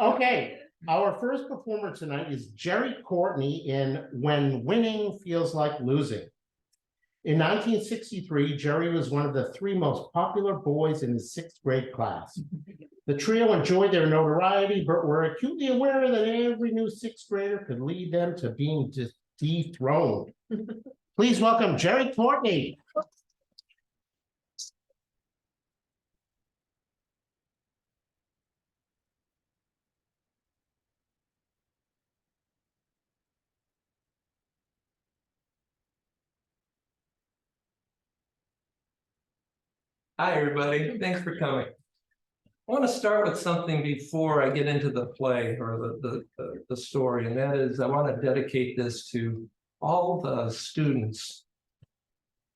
Okay, our first performer tonight is Gerry Courtney in When Winning Feels Like Losing. In 1963, Gerry was one of the three most popular boys in his sixth grade class. The trio enjoyed their notoriety, but were acutely aware that every new sixth grader could lead them to being dethroned. Please welcome Gerry Courtney. Hi, everybody. Thanks for coming. I want to start with something before I get into the play or the story, and that is I want to dedicate this to all the students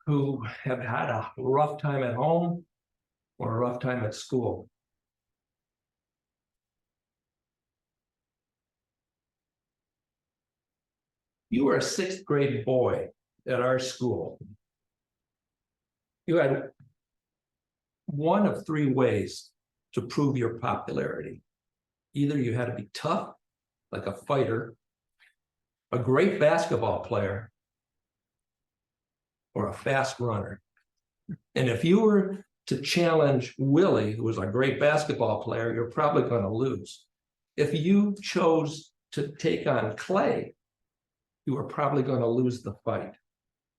who have had a rough time at home or a rough time at school. You were a sixth grade boy at our school. You had one of three ways to prove your popularity. Either you had to be tough, like a fighter, a great basketball player, or a fast runner. And if you were to challenge Willie, who was a great basketball player, you're probably going to lose. If you chose to take on Clay, you are probably going to lose the fight.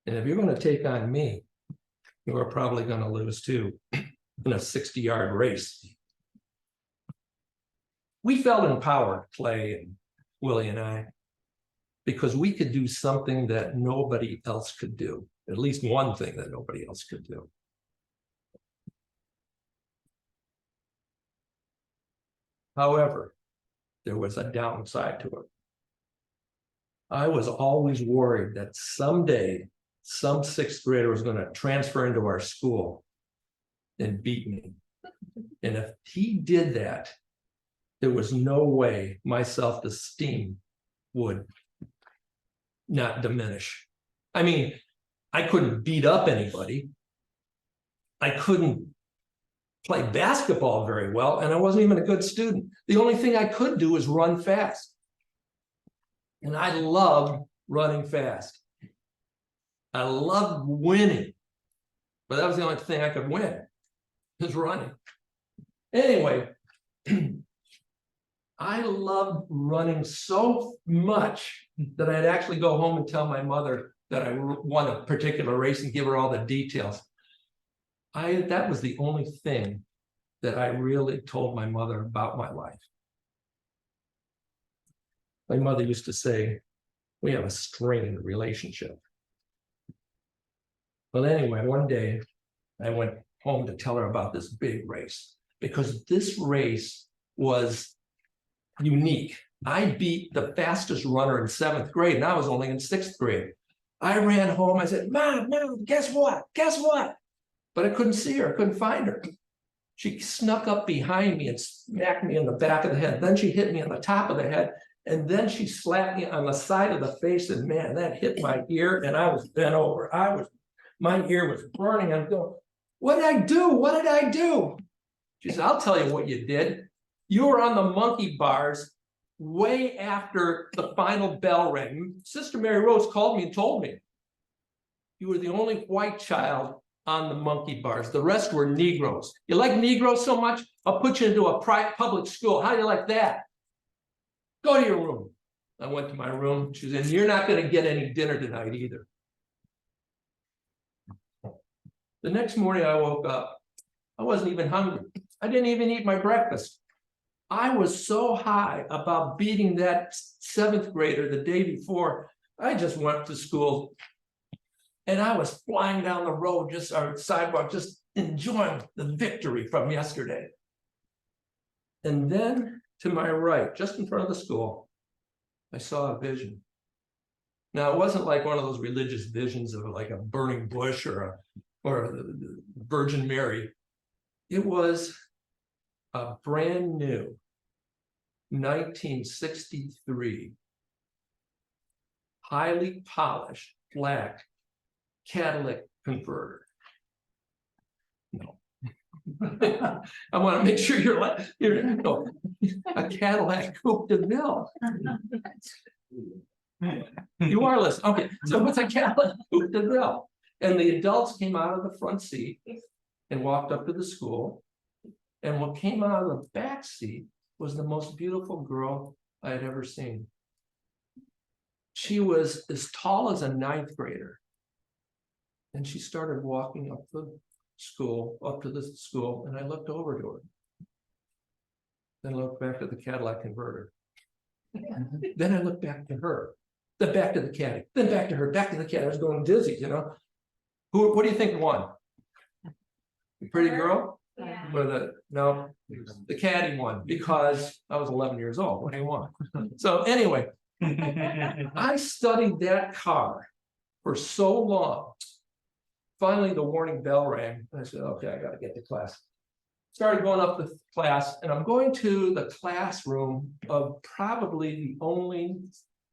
And if you're going to take on me, you are probably going to lose too in a 60-yard race. We felt empowered, Clay and Willie and I, because we could do something that nobody else could do, at least one thing that nobody else could do. However, there was a downside to it. I was always worried that someday some sixth grader was going to transfer into our school and beat me. And if he did that, there was no way my self-esteem would not diminish. I mean, I couldn't beat up anybody. I couldn't play basketball very well, and I wasn't even a good student. The only thing I could do is run fast. And I loved running fast. I loved winning, but that was the only thing I could win, is running. Anyway, I loved running so much that I'd actually go home and tell my mother that I won a particular race and give her all the details. That was the only thing that I really told my mother about my life. My mother used to say, we have a strained relationship. But anyway, one day I went home to tell her about this big race, because this race was unique. I beat the fastest runner in seventh grade, and I was only in sixth grade. I ran home. I said, Mom, guess what? Guess what? But I couldn't see her. I couldn't find her. She snuck up behind me and smacked me in the back of the head. Then she hit me on the top of the head. And then she slapped me on the side of the face. And man, that hit my ear. And I was bent over. My ear was burning. I'm going, what did I do? What did I do? She said, I'll tell you what you did. You were on the monkey bars way after the final bell rang. Sister Mary Rose called me and told me you were the only white child on the monkey bars. The rest were Negroes. You like Negroes so much? I'll put you into a public school. How do you like that? Go to your room. I went to my room. She said, you're not going to get any dinner tonight either. The next morning I woke up. I wasn't even hungry. I didn't even eat my breakfast. I was so high about beating that seventh grader the day before. I just went to school and I was flying down the road, our sidewalk, just enjoying the victory from yesterday. And then to my right, just in front of the school, I saw a vision. Now, it wasn't like one of those religious visions of like a burning bush or the Virgin Mary. It was a brand new 1963 highly polished black catalytic converter. No, I want to make sure you're like, a Cadillac Coupe de Ville. You are listening. Okay, so what's a Cadillac Coupe de Ville? And the adults came out of the front seat and walked up to the school. And what came out of the back seat was the most beautiful girl I had ever seen. She was as tall as a ninth grader. And she started walking up to the school, and I looked over to her. Then I looked back to the Cadillac converter. Then I looked back to her, then back to the caddy, then back to her, back to the caddy. I was going dizzy, you know. What do you think won? The pretty girl? Yeah. Or the caddy won, because I was 11 years old when he won. So anyway, I studied that car for so long. Finally, the warning bell rang. I said, okay, I got to get to class. Started going up to class, and I'm going to the classroom of probably the only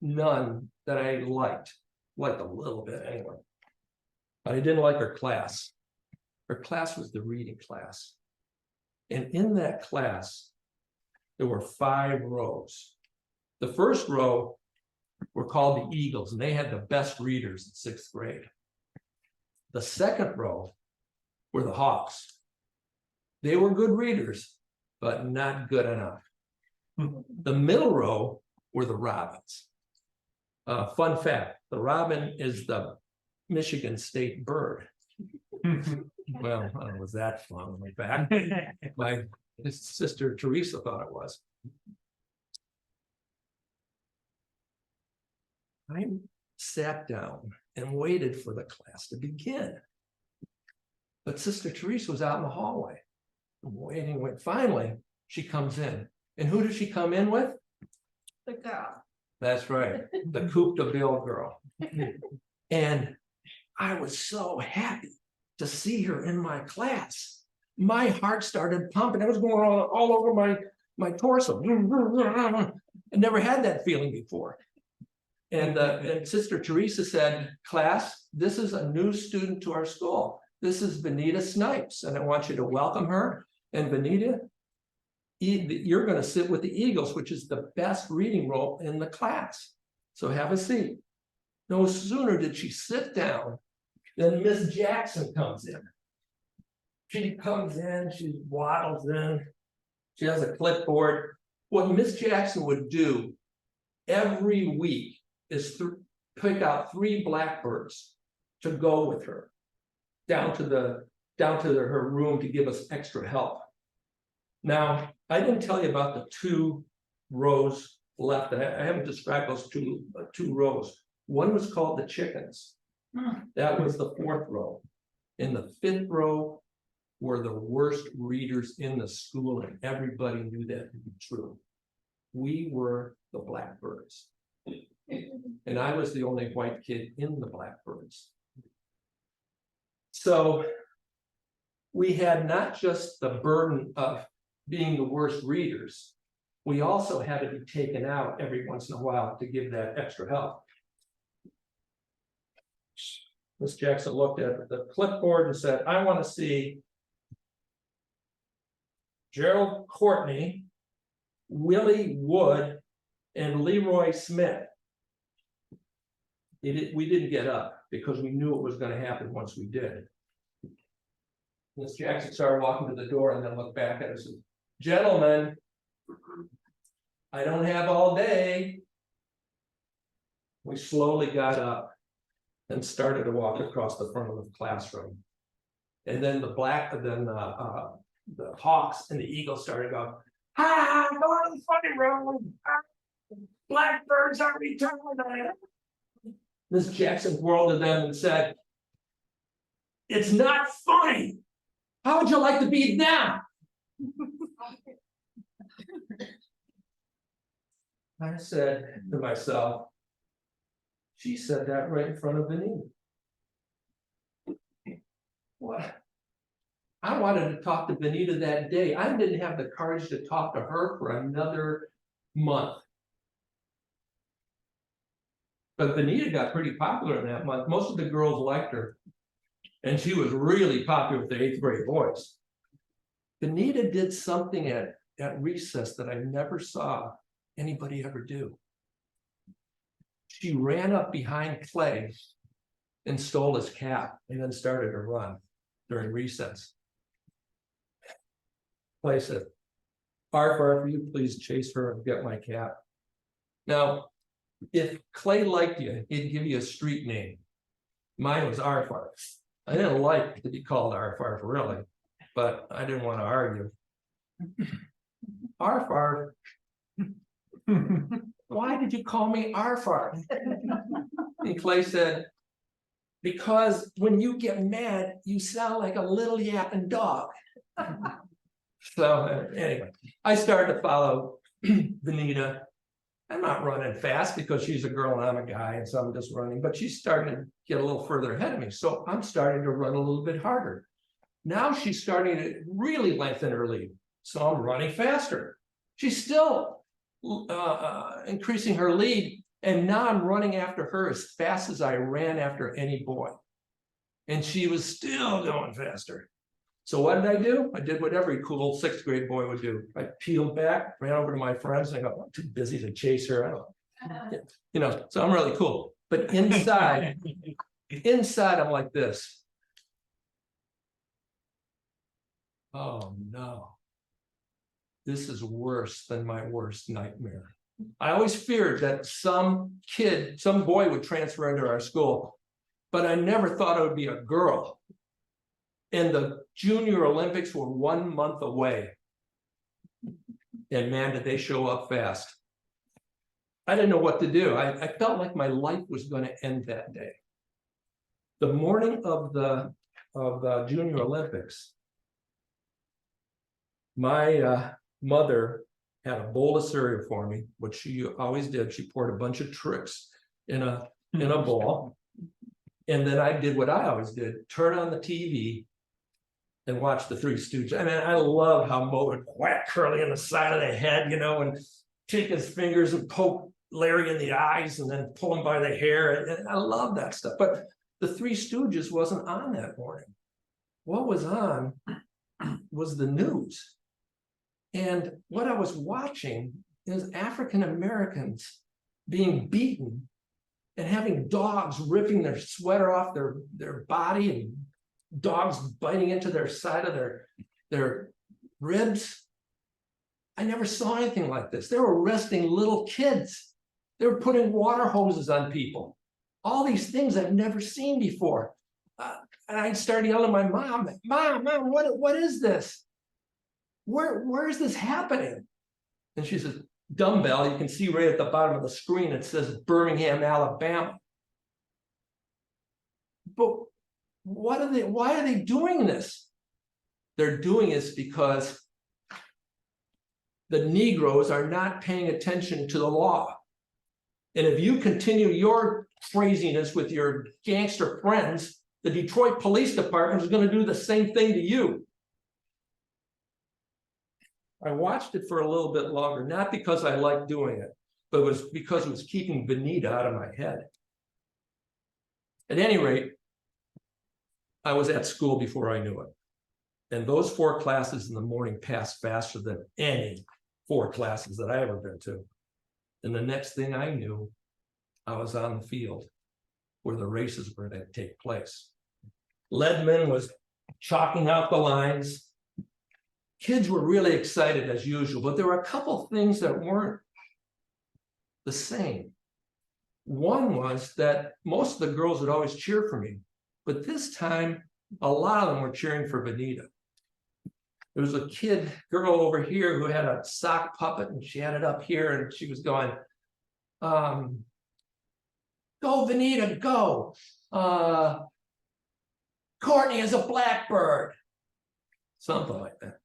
nun that I liked a little bit anyway. But I didn't like her class. Her class was the reading class. And in that class, there were 5 rows. The first row were called the Eagles, and they had the best readers in 6th grade. The second row were the Hawks. They were good readers, but not good enough. The middle row were the Robins. Fun fact, the robin is the Michigan state bird. Well, I don't know, was that fun? In fact, my sister Teresa thought it was. I sat down and waited for the class to begin. But Sister Teresa was out in the hallway. Waiting. Finally, she comes in. And who does she come in with? The girl. That's right, the Coupe de Ville girl. And I was so happy to see her in my class. My heart started pumping. I was going all over my torso. I never had that feeling before. And Sister Teresa said, class, this is a new student to our school. This is Benita Snipes, and I want you to welcome her. And Benita, you're going to sit with the Eagles, which is the best reading role in the class. So have a seat. No sooner did she sit down than Miss Jackson comes in. She comes in, she waddles in, she has a clipboard. What Miss Jackson would do every week is pick out 3 blackbirds to go with her down to her room to give us extra help. Now, I didn't tell you about the 2 rows left. I haven't described those two rows. One was called the chickens. That was the 4th row. In the 5th row were the worst readers in the school, and everybody knew that to be true. We were the blackbirds. And I was the only white kid in the blackbirds. So we had not just the burden of being the worst readers, we also had to be taken out every once in a while to give that extra help. Miss Jackson looked at the clipboard and said, I want to see Gerry Courtney, Willie Wood, and Leroy Smith. We didn't get up because we knew it was going to happen once we did. Miss Jackson started walking to the door and then looked back at us and said, gentlemen, I don't have all day. We slowly got up and started to walk across the front of the classroom. And then the Hawks and the Eagles started going, go to the funny room. Blackbirds are returning. Miss Jackson whirled to them and said, it's not funny. How would you like to be them? I said to myself, she said that right in front of Benita. What? I wanted to talk to Benita that day. I didn't have the courage to talk to her for another month. But Benita got pretty popular in that month. Most of the girls liked her. And she was really popular with the 8th grade boys. Benita did something at recess that I never saw anybody ever do. She ran up behind Clay and stole his cap and then started to run during recess. Clay said, Arf, will you please chase her and get my cap? Now, if Clay liked you, he'd give you a street name. Mine was Arf. I didn't like to be called Arf, really, but I didn't want to argue. Arf. Why did you call me Arf? And Clay said, because when you get mad, you sound like a little yapping dog. So anyway, I started to follow Benita. I'm not running fast because she's a girl and I'm a guy, and so I'm just running, but she's starting to get a little further ahead of me. So I'm starting to run a little bit harder. Now she's starting to really lengthen her lead. So I'm running faster. She's still increasing her lead. And now I'm running after her as fast as I ran after any boy. And she was still going faster. So what did I do? I did what every cool 6th grade boy would do. I peeled back, ran over to my friends, and I go, I'm too busy to chase her. I don't, so I'm really cool. But inside, I'm like this. Oh no. This is worse than my worst nightmare. I always feared that some boy would transfer into our school, but I never thought it would be a girl. And the Junior Olympics were 1 month away. And man, did they show up fast. I didn't know what to do. I felt like my life was going to end that day. The morning of the Junior Olympics, my mother had a bowl of cereal for me, which she always did. She poured a bunch of tricks in a bowl. And then I did what I always did, turn on the TV and watch the Three Stooges. I mean, I love how Mo would whack Curly in the side of the head, and take his fingers and poke Larry in the eyes and then pull him by the hair. And I love that stuff. But the Three Stooges wasn't on that morning. What was on was the news. And what I was watching is African Americans being beaten and having dogs ripping their sweater off their body, and dogs biting into their side of their ribs. I never saw anything like this. They were arresting little kids. They were putting water hoses on people. All these things I've never seen before. And I started yelling at my mom, Mom, what is this? Where is this happening? And she says, dumbbell, you can see right at the bottom of the screen, it says Birmingham, Alabama. But why are they doing this? They're doing this because the Negroes are not paying attention to the law. And if you continue your craziness with your gangster friends, the Detroit Police Department is going to do the same thing to you. I watched it for a little bit longer, not because I liked doing it, but it was because it was keeping Benita out of my head. At any rate, I was at school before I knew it. And those 4 classes in the morning passed faster than any 4 classes that I ever been to. And the next thing I knew, I was on the field where the races were going to take place. Ledman was chalking out the lines. Kids were really excited as usual, but there were a couple things that weren't the same. One was that most of the girls would always cheer for me, but this time, a lot of them were cheering for Benita. There was a girl over here who had a sock puppet, and she had it up here, and she was going, go, Benita, go. Courtney is a blackbird. Something like that.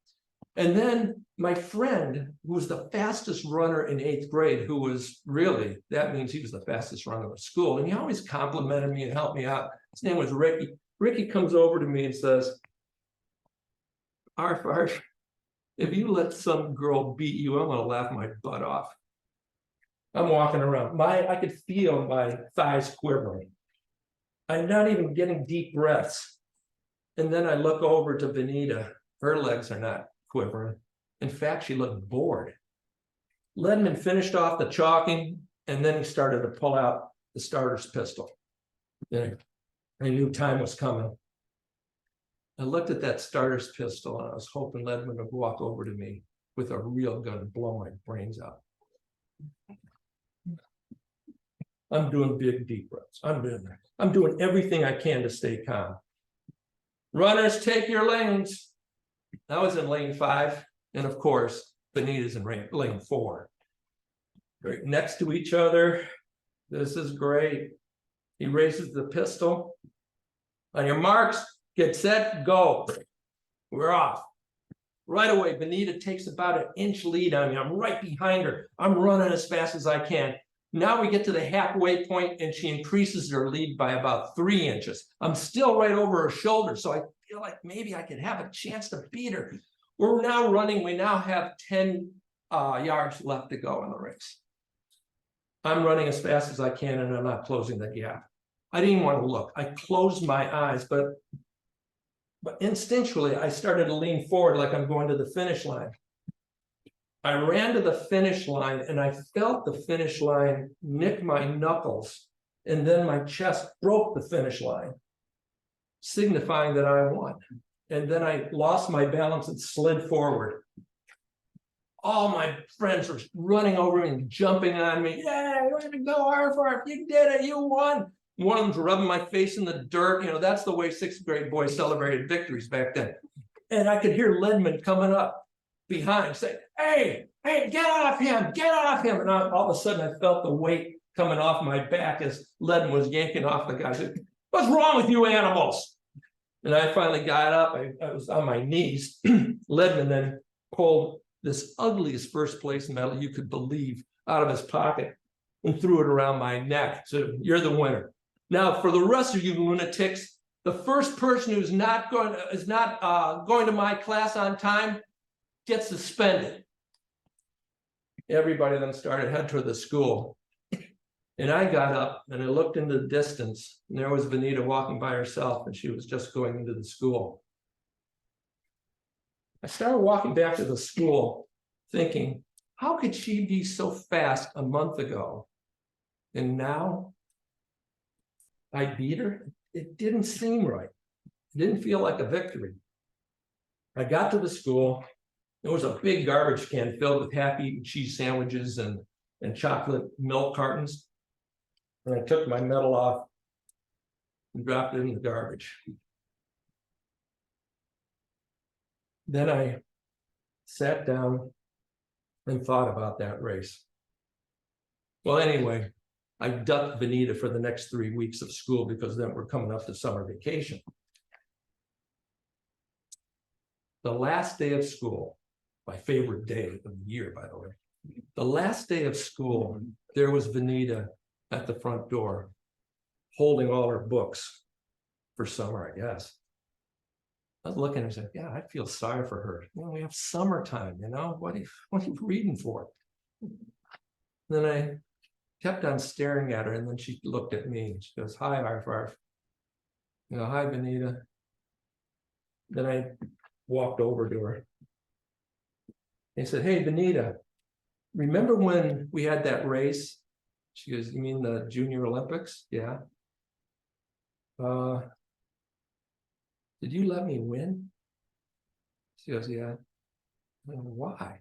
And then my friend, who was the fastest runner in 8th grade, who was really, that means he was the fastest runner at school, and he always complimented me and helped me out. His name was Ricky. Ricky comes over to me and says, Arf, if you let some girl beat you, I'm gonna laugh my butt off. I'm walking around. I could feel my thighs quivering. I'm not even getting deep breaths. And then I look over to Benita. Her legs are not quivering. In fact, she looked bored. Ledman finished off the chalking, and then he started to pull out the starter's pistol. Then I knew time was coming. I looked at that starter's pistol, and I was hoping Ledman would walk over to me with a real gun and blow my brains out. I'm doing big deep breaths. I'm doing everything I can to stay calm. Runners, take your lanes. I was in lane 5, and of course, Benita's in lane 4. Right next to each other. This is great. He raises the pistol. On your marks, get set, go. We're off. Right away, Benita takes about an inch lead on me. I'm right behind her. I'm running as fast as I can. Now we get to the halfway point, and she increases her lead by about 3 inches. I'm still right over her shoulder, so I feel like maybe I could have a chance to beat her. We're now running. We now have 10 yards left to go in the race. I'm running as fast as I can, and I'm not closing the gap. I didn't want to look. I closed my eyes, but instinctually, I started to lean forward like I'm going to the finish line. I ran to the finish line, and I felt the finish line nick my knuckles, and then my chest broke the finish line, signifying that I won. And then I lost my balance and slid forward. All my friends were running over me and jumping on me. Yeah, way to go, arf, you did it, you won. One of them's rubbing my face in the dirt. You know, that's the way 6th grade boys celebrated victories back then. And I could hear Ledman coming up behind saying, hey, get off him, get off him. And all of a sudden I felt the weight coming off my back as Ledman was yanking off the guy. I said, what's wrong with you animals? And I finally got up. I was on my knees. Ledman then pulled this ugliest first place medal you could believe out of his pocket and threw it around my neck. So you're the winner. Now, for the rest of you lunatics, the first person who's not going to my class on time gets suspended. Everybody then started heading toward the school. And I got up and I looked into the distance, and there was Benita walking by herself, and she was just going into the school. I started walking back to the school thinking, how could she be so fast a month ago? And now I beat her? It didn't seem right. It didn't feel like a victory. I got to the school. There was a big garbage can filled with half-eaten cheese sandwiches and chocolate milk cartons. And I took my medal off and dropped it in the garbage. Then I sat down and thought about that race. Well, anyway, I ducked Benita for the next 3 weeks of school because then we're coming up to summer vacation. The last day of school, my favorite day of the year, by the way. The last day of school, there was Benita at the front door, holding all her books for summer, I guess. I was looking and said, yeah, I feel sorry for her. You know, we have summertime, you know, what are you reading for? Then I kept on staring at her, and then she looked at me and she goes, hi, Arf, Arf. You know, hi, Benita. Then I walked over to her. He said, hey, Benita, remember when we had that race? She goes, you mean the Junior Olympics? Yeah. Did you let me win? She goes, yeah. Why?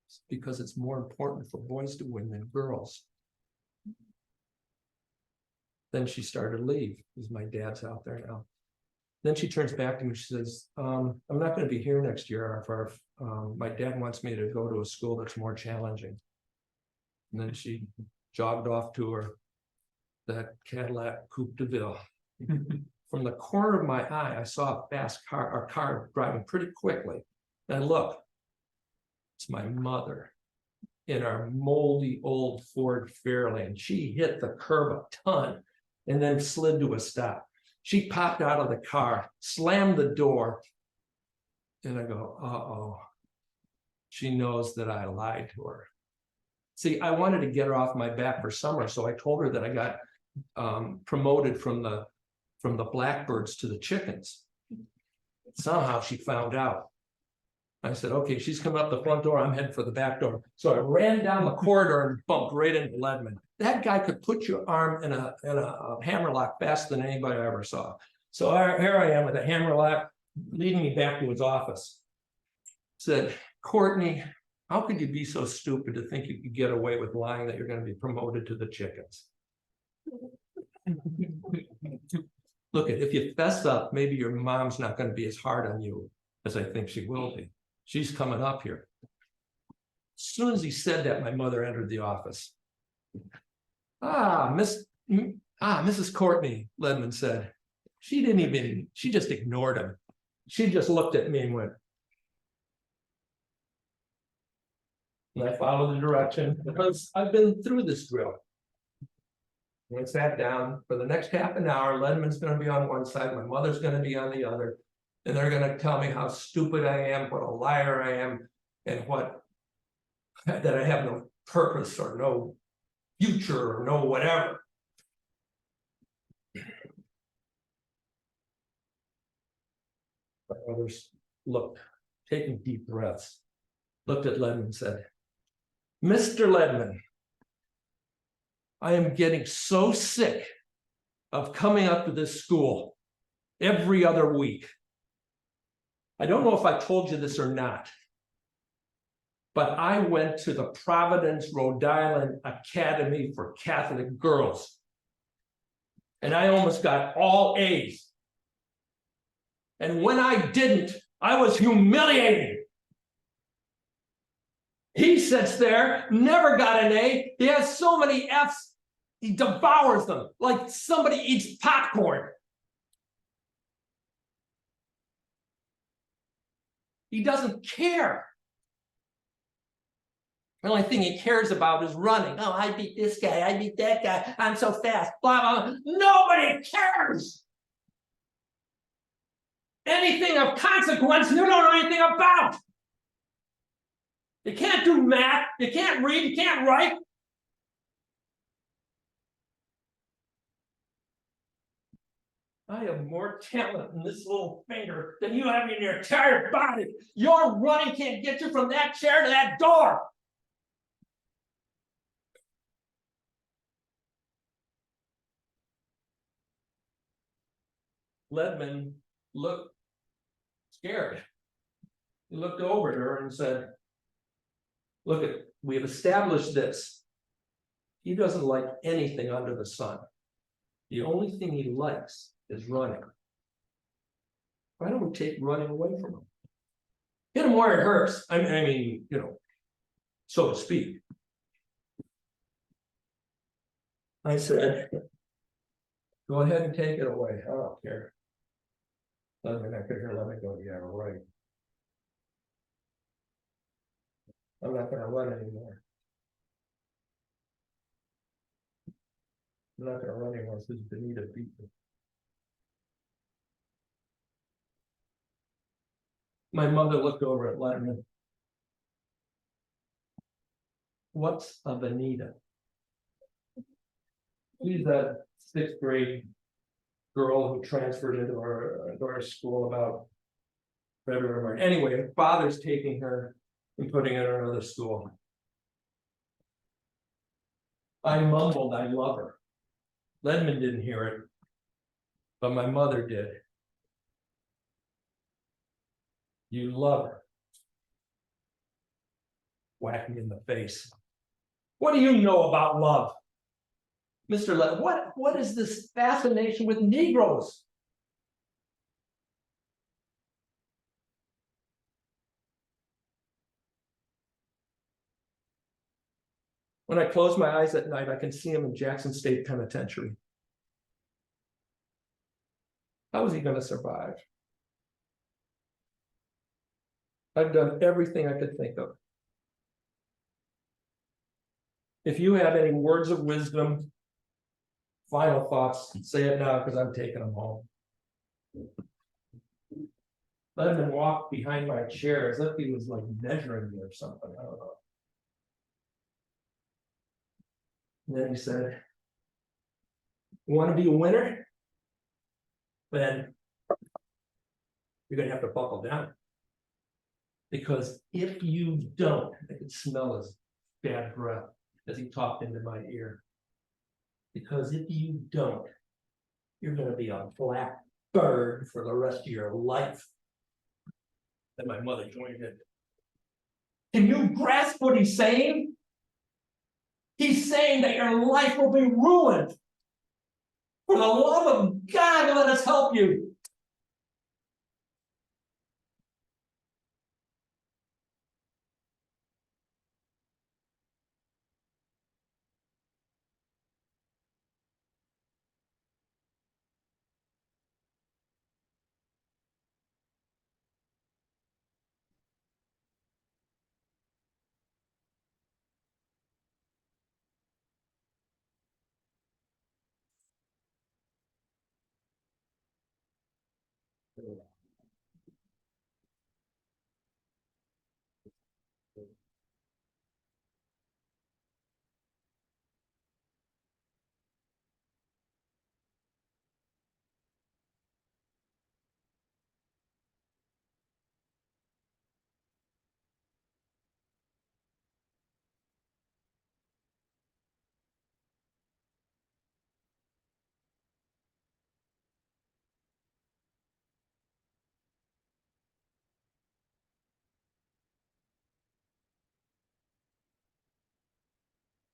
It's because it's more important for boys to win than girls. Then she started to leave because my dad's out there now. Then she turns back to me. She says, I'm not going to be here next year, Arf, Arf. My dad wants me to go to a school that's more challenging. And then she jogged off to that Cadillac Coupe de Ville. From the corner of my eye, I saw a fast car, a car driving pretty quickly. And I looked, it's my mother in our moldy old Ford Fairlane. She hit the curb a ton and then slid to a stop. She popped out of the car, slammed the door, and I go, uh-oh. She knows that I lied to her. See, I wanted to get her off my back for summer, so I told her that I got promoted from the blackbirds to the chickens. Somehow she found out. I said, okay, she's coming up the front door. I'm heading for the back door. So I ran down the corridor and bumped right into Ledman. That guy could put your arm in a hammerlock faster than anybody I ever saw. So here I am with a hammerlock leading me back to his office. Said, Courtney, how could you be so stupid to think you could get away with lying that you're going to be promoted to the chickens? Look, if you fess up, maybe your mom's not going to be as hard on you as I think she will be. She's coming up here. As soon as he said that, my mother entered the office. Mrs. Courtney, Ledman said. She just ignored him. She just looked at me and went. And I followed the direction because I've been through this drill. And I sat down for the next half an hour. Ledman's going to be on one side, my mother's going to be on the other. And they're going to tell me how stupid I am, what a liar I am, and that I have no purpose or no future or no whatever. My mother looked, taking deep breaths, looked at Ledman and said, Mr. Ledman, I am getting so sick of coming up to this school every other week. I don't know if I told you this or not, but I went to the Providence, Rhode Island Academy for Catholic Girls, and I almost got all A's. And when I didn't, I was humiliated. He sits there, never got an A. He has so many F's, he devours them like somebody eats popcorn. He doesn't care. The only thing he cares about is running. Oh, I beat this guy, I beat that guy, I'm so fast, blah, blah, blah. Nobody cares. Anything of consequence, you don't know anything about. You can't do math, you can't read, you can't write. I have more talent in this little finger than you have in your entire body. Your running can't get you from that chair to that door. Ledman looked scared. He looked over at her and said, look, we have established this. He doesn't like anything under the sun. The only thing he likes is running. Why don't we take running away from him? Hit him where it hurts. I mean, so to speak. I said, go ahead and take it away. I don't care. I could hear, let me go. Yeah, right. I'm not going to run anymore. I'm not going to run anymore since Benita beat me. My mother looked over at Ledman. What's a Benita? She's a 6th grade girl who transferred into our school about February. Anyway, her father's taking her and putting her in another school. I mumbled, I love her. Ledman didn't hear it, but my mother did. You love her. Whack me in the face. What do you know about love? Mr. Ledman, what is this fascination with Negroes? When I close my eyes at night, I can see him in Jackson State Penitentiary. How is he going to survive? I've done everything I could think of. If you have any words of wisdom, final thoughts, say it now because I'm taking them home. Let him walk behind my chair as if he was like measuring me or something. I don't know. And then he said, you want to be a winner? Then you're going to have to buckle down. Because if you don't, I could smell his bad breath as he talked into my ear. Because if you don't, you're gonna be a black bird for the rest of your life. Then my mother joined in. Can you grasp what he's saying? He's saying that your life will be ruined. For the love of God, let us help you.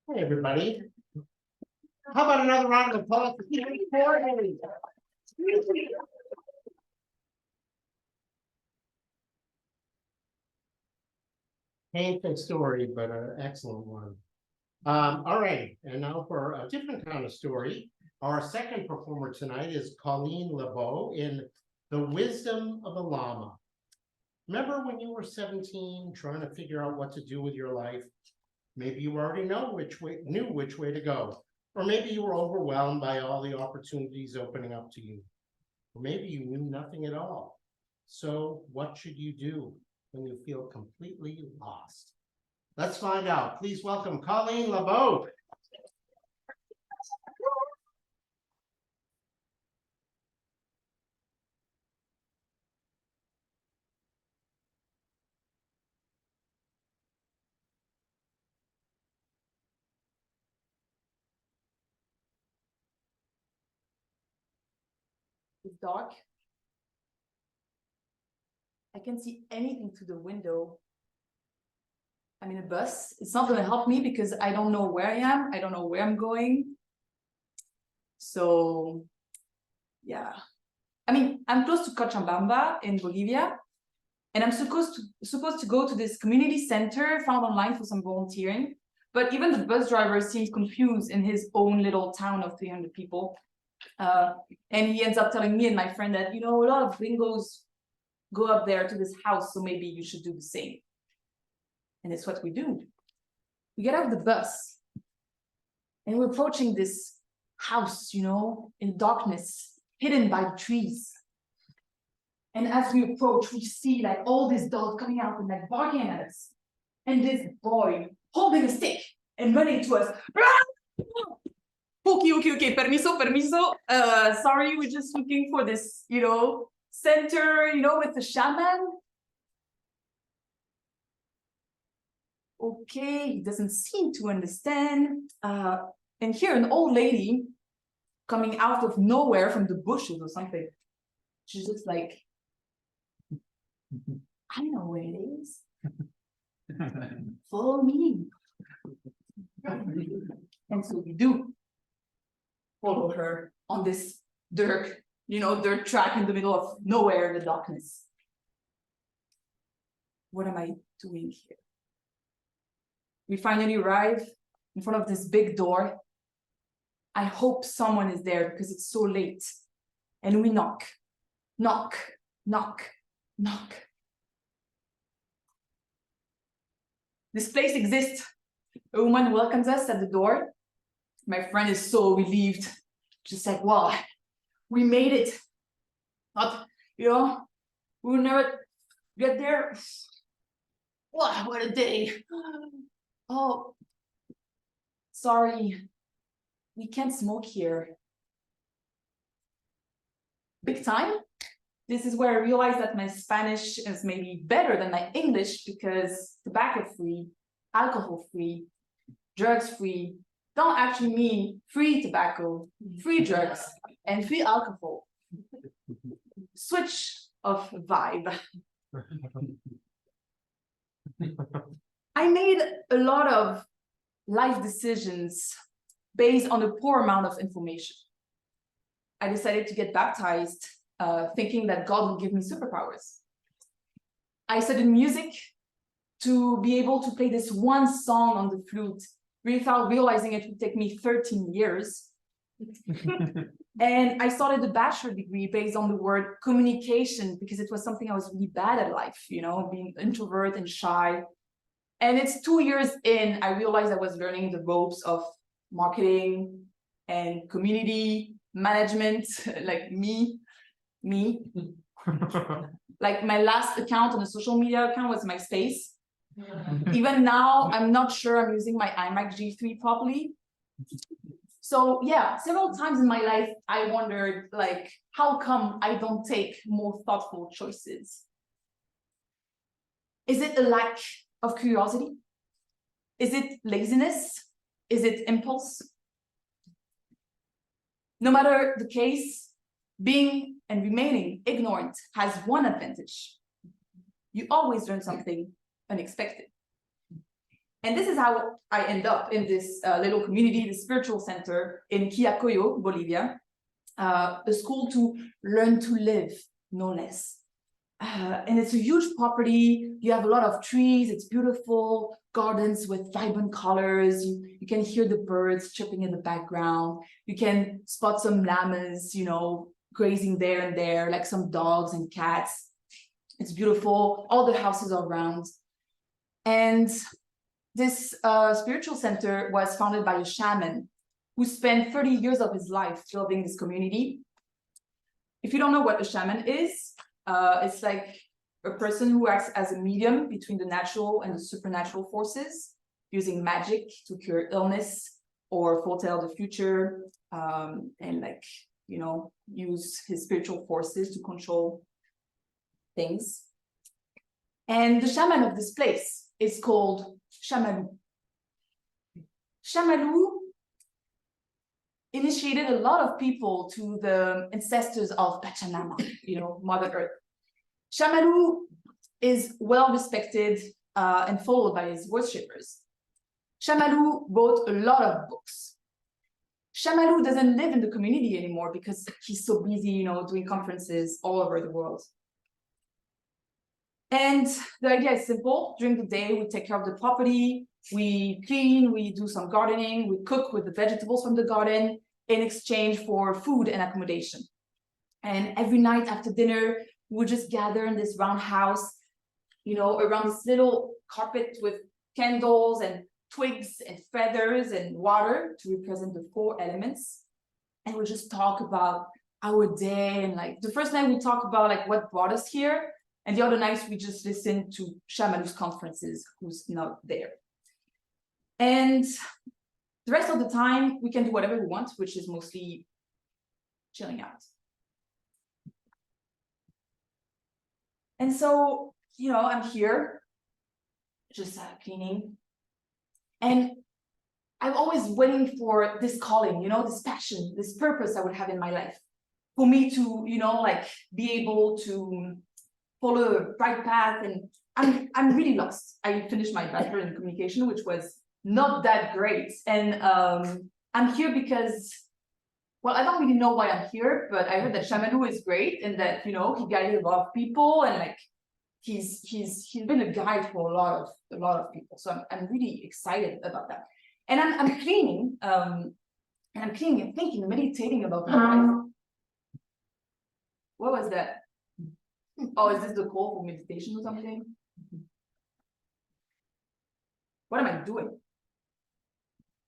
Hey, everybody. How about another round of applause for Gerry Courtney? Painful story, but an excellent one. All right, and now for a different kind of story. Our second performer tonight is Coline Lebeau in The Wisdom of the Llama. Remember when you were 17, trying to figure out what to do with your life? Maybe you already knew which way to go. Or maybe you were overwhelmed by all the opportunities opening up to you. Or maybe you knew nothing at all. So what should you do when you feel completely lost? Let's find out. Please welcome Coline Lebeau. It's dark. I can't see anything through the window. I'm in a bus. It's not going to help me because I don't know where I am. I don't know where I'm going. So, yeah. I mean, I'm close to Cochabamba in Bolivia, and I'm supposed to go to this community center found online for some volunteering. But even the bus driver seems confused in his own little town of 300 people. And he ends up telling me and my friend that, you know, a lot of gringos go up there to this house, so maybe you should do the same. And it's what we do. We get out of the bus and we're approaching this house, you know, in darkness, hidden by the trees. And as we approach, we see like all these dogs coming out and like barking at us. And this boy holding a stick and running to us. Okay, permiso. Sorry, we're just looking for this, you know, center, you know, with the shaman. Okay, he doesn't seem to understand. And here, an old lady coming out of nowhere from the bushes or something. She's just like, I know where it is. Follow me. And so we do follow her on this dirt track in the middle of nowhere in the darkness. What am I doing here? We finally arrive in front of this big door. I hope someone is there because it's so late. And we knock. This place exists. A woman welcomes us at the door. My friend is so relieved. Just like, wow, we made it. Not, you know, we will never get there. Wow, what a day. Oh, sorry. We can't smoke here. Big time? this is where I realized that my Spanish is maybe better than my English, because tobacco-free, alcohol-free, drugs-free don't actually mean free tobacco, free drugs, and free alcohol. Switch of vibe. I made a lot of life decisions based on a poor amount of information. I decided to get baptized, thinking that God would give me superpowers. I studied music to be able to play this one song on the flute, without realizing it would take me 13 years. And I started a bachelor degree based on the word communication, because it was something I was really bad at life, you know, being introvert and shy. And it's 2 years in, I realized I was learning the ropes of marketing and community management, like me. Like my last account on a social media account was MySpace. Even now, I'm not sure I'm using my iMac G3 properly. So yeah, several times in my life, I wondered, like, how come I don't take more thoughtful choices? Is it a lack of curiosity? Is it laziness? Is it impulse? No matter the case, being and remaining ignorant has one advantage. You always learn something unexpected. And this is how I end up in this little community, the spiritual center in Quillacollo, Bolivia, a school to learn to live, no less. And it's a huge property. You have a lot of trees. It's beautiful, gardens with vibrant colors. You can hear the birds chirping in the background. You can spot some llamas, you know, grazing there and there, like some dogs and cats. It's beautiful. All the houses are around. And this spiritual center was founded by a shaman who spent 30 years of his life building this community. If you don't know what a shaman is, it's like a person who acts as a medium between the natural and the supernatural forces, using magic to cure illness or foretell the future, and like, you know, use his spiritual forces to control things. And the shaman of this place is called Shamalou. Shamalou initiated a lot of people to the ancestors of Pachamama, you know, Mother Earth. Shamalou is well respected and followed by his worshippers. Shamalou wrote a lot of books. Shamalou doesn't live in the community anymore because he's so busy, you know, doing conferences all over the world. And the idea is simple. During the day, we take care of the property, we clean, we do some gardening, we cook with the vegetables from the garden in exchange for food and accommodation. And every night after dinner, we would just gather in this round house, you know, around this little carpet with candles and twigs and feathers and water to represent the 4 elements. And we'll just talk about our day. And like the first night we talk about like what brought us here. And the other nights we just listen to Shamalou's conferences, who's not there. And the rest of the time we can do whatever we want, which is mostly chilling out. And so, you know, I'm here just cleaning. And I'm always waiting for this calling, you know, this passion, this purpose I would have in my life. For me to, you know, like be able to follow a right path. And I'm really lost. I finished my bachelor in communication, which was not that great. And I'm here because, well, I don't really know why I'm here, but I heard that Shamalou is great and that, you know, he guided a lot of people and like he's been a guide for a lot of people. So I'm really excited about that. And I'm cleaning, and thinking, meditating about my life. What was that? Oh, is this the call for meditation or something? What am I doing?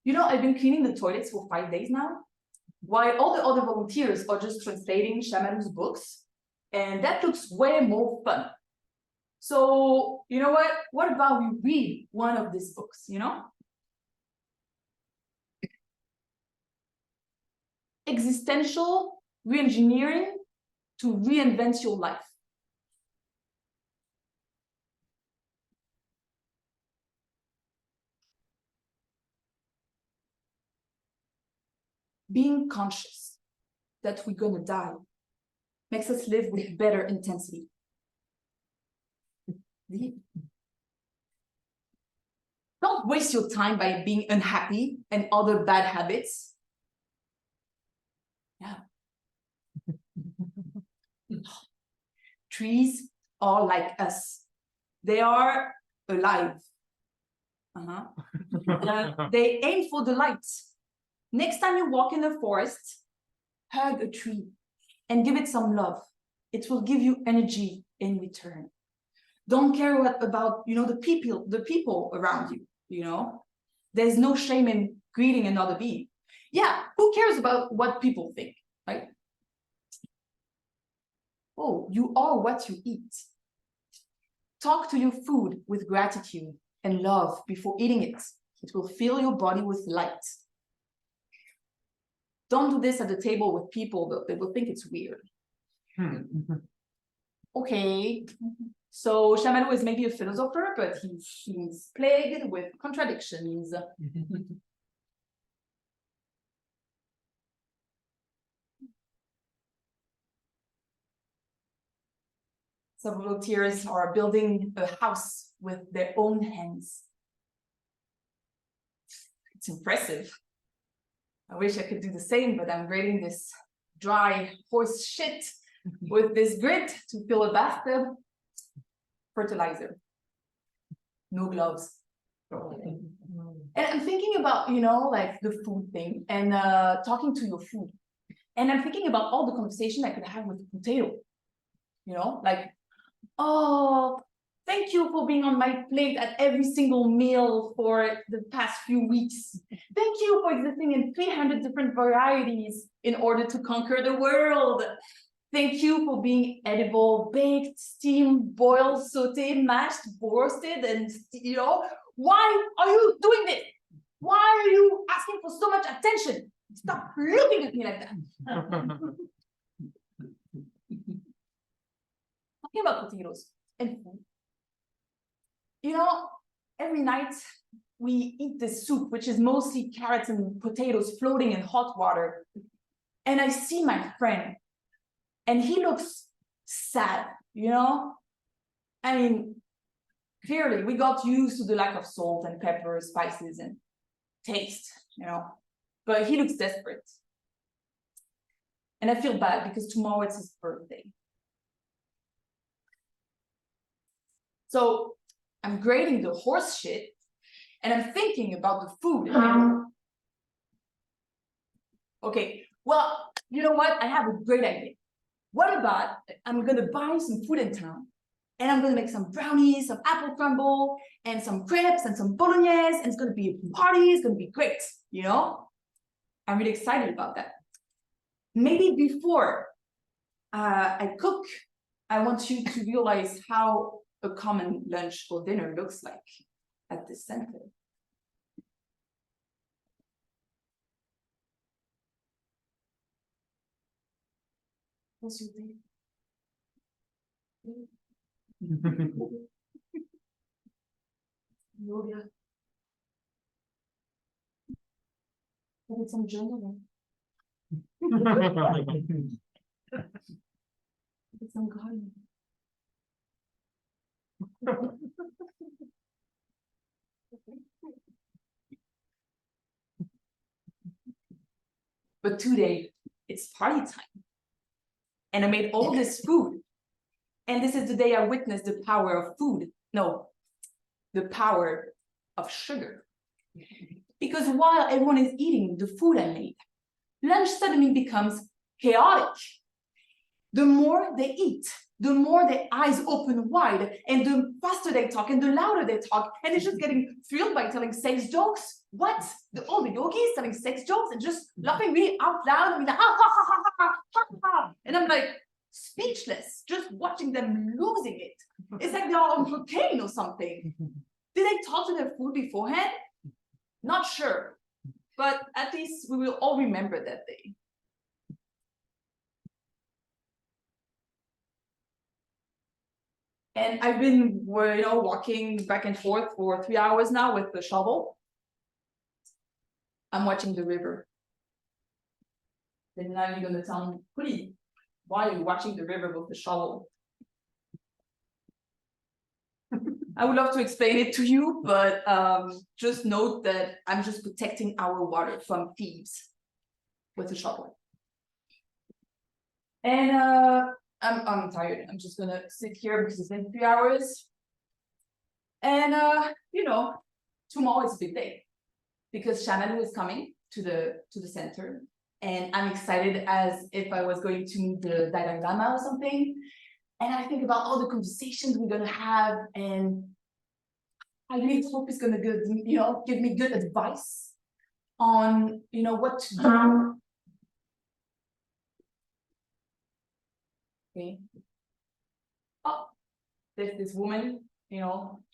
You know, I've been cleaning the toilets for 5 days now, while all the other volunteers are just translating Shamalou's books, and that looks way more fun. So, you know what? What about we read one of these books, you know? Existential Reengineering to reinvent your life. Being conscious that we're gonna die makes us live with better intensity. Don't waste your time by being unhappy and other bad habits. Yeah. Trees are like us. They are alive. They aim for the light. Next time you walk in a forest, hug a tree and give it some love. It will give you energy in return. Don't care about the people around you. There's no shame in greeting another being. Yeah, who cares about what people think, right? Oh, you are what you eat. Talk to your food with gratitude and love before eating it. It will fill your body with light. Don't do this at the table with people, they will think it's weird. Okay, so Shaman is maybe a philosopher, but he's plagued with contradictions. Some volunteers are building a house with their own hands. It's impressive. I wish I could do the same, but I'm grading this dry horse shit with this grit to fill a bathtub. Fertilizer. No gloves. And I'm thinking about, like the food thing and talking to your food. And I'm thinking about all the conversation I could have with the potato. Like, oh, thank you for being on my plate at every single meal for the past few weeks. Thank you for existing in 300 different varieties in order to conquer the world. Thank you for being edible, baked, steamed, boiled, sauteed, mashed, roasted, and why are you doing this? Why are you asking for so much attention? Stop looking at me like that. Talking about potatoes and food. Every night we eat this soup, which is mostly carrots and potatoes floating in hot water. And I see my friend, and he looks sad, I mean, clearly we got used to the lack of salt and pepper, spices, and taste, but he looks desperate. And I feel bad because tomorrow it's his birthday. So I'm grading the horse shit and I'm thinking about the food. Okay, well, you know what? I have a great idea. What about I'm gonna buy some food in town and I'm gonna make some brownies, some apple crumble, and some crepes and some bolognese, and it's gonna be a party, it's gonna be great, I'm really excited about that. Maybe before I cook, I want you to realize how a common lunch or dinner looks like at this center. What's your day? Yoga. I did some journaling. I did some gardening. But today, it's party time. And I made all this food. And this is the day I witnessed the power of food. No, the power of sugar. Because while everyone is eating the food I made, lunch suddenly becomes chaotic. The more they eat, the more their eyes open wide, and the faster they talk, and the louder they talk, and they're just getting thrilled by telling sex jokes. What? All the yogis telling sex jokes and just laughing really out loud and be like, ha, ha, ha, ha, ha, ha, ha. And I'm like, speechless, just watching them losing it. It's like they're on cocaine or something. Did they talk to their food beforehand? Not sure, but at least we will all remember that day. And I've been, walking back and forth for 3 hours now with the shovel. I'm watching the river. Then now you're gonna tell me, Willie, why are you watching the river with the shovel? I would love to explain it to you, but just note that I'm just protecting our water from thieves with a shovel. And I'm tired. I'm just gonna sit here because it's been 3 hours. And tomorrow is a big day because shaman is coming to the center, and I'm excited as if I was going to meet the Dalai Lama or something. And I think about all the conversations we're gonna have, and I really hope he's gonna give me good advice on what to do. Okay. Oh, there's this woman,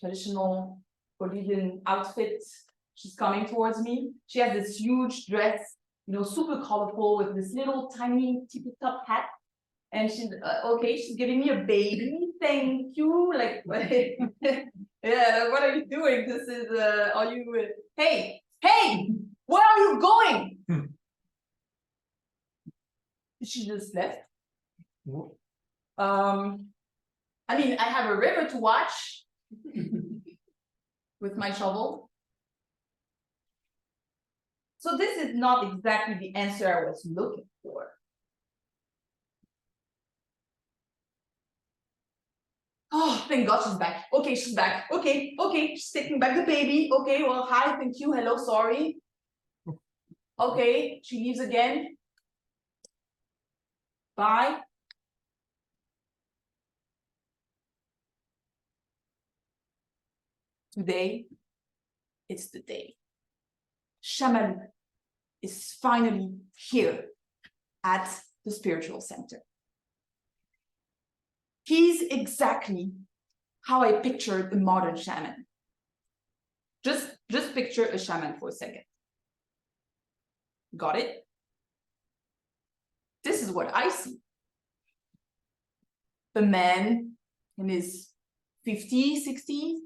traditional Bolivian outfit. She's coming towards me. She has this huge dress, super colorful with this little tiny tippy top hat. And she's okay, she's giving me a baby. Thank you. Like, yeah, what are you doing? This is, are you, hey, where are you going? She just left. I mean, I have a river to watch with my shovel. So this is not exactly the answer I was looking for. Oh, thank God she's back. Okay, she's back. Okay, she's taking back the baby. Okay, well, hi, thank you, hello, sorry. Okay, she leaves again. Bye. Today, it's the day. Shaman is finally here at the spiritual center. He's exactly how I pictured a modern shaman. Just picture a shaman for a second. Got it? This is what I see. A man in his 50s, 60s,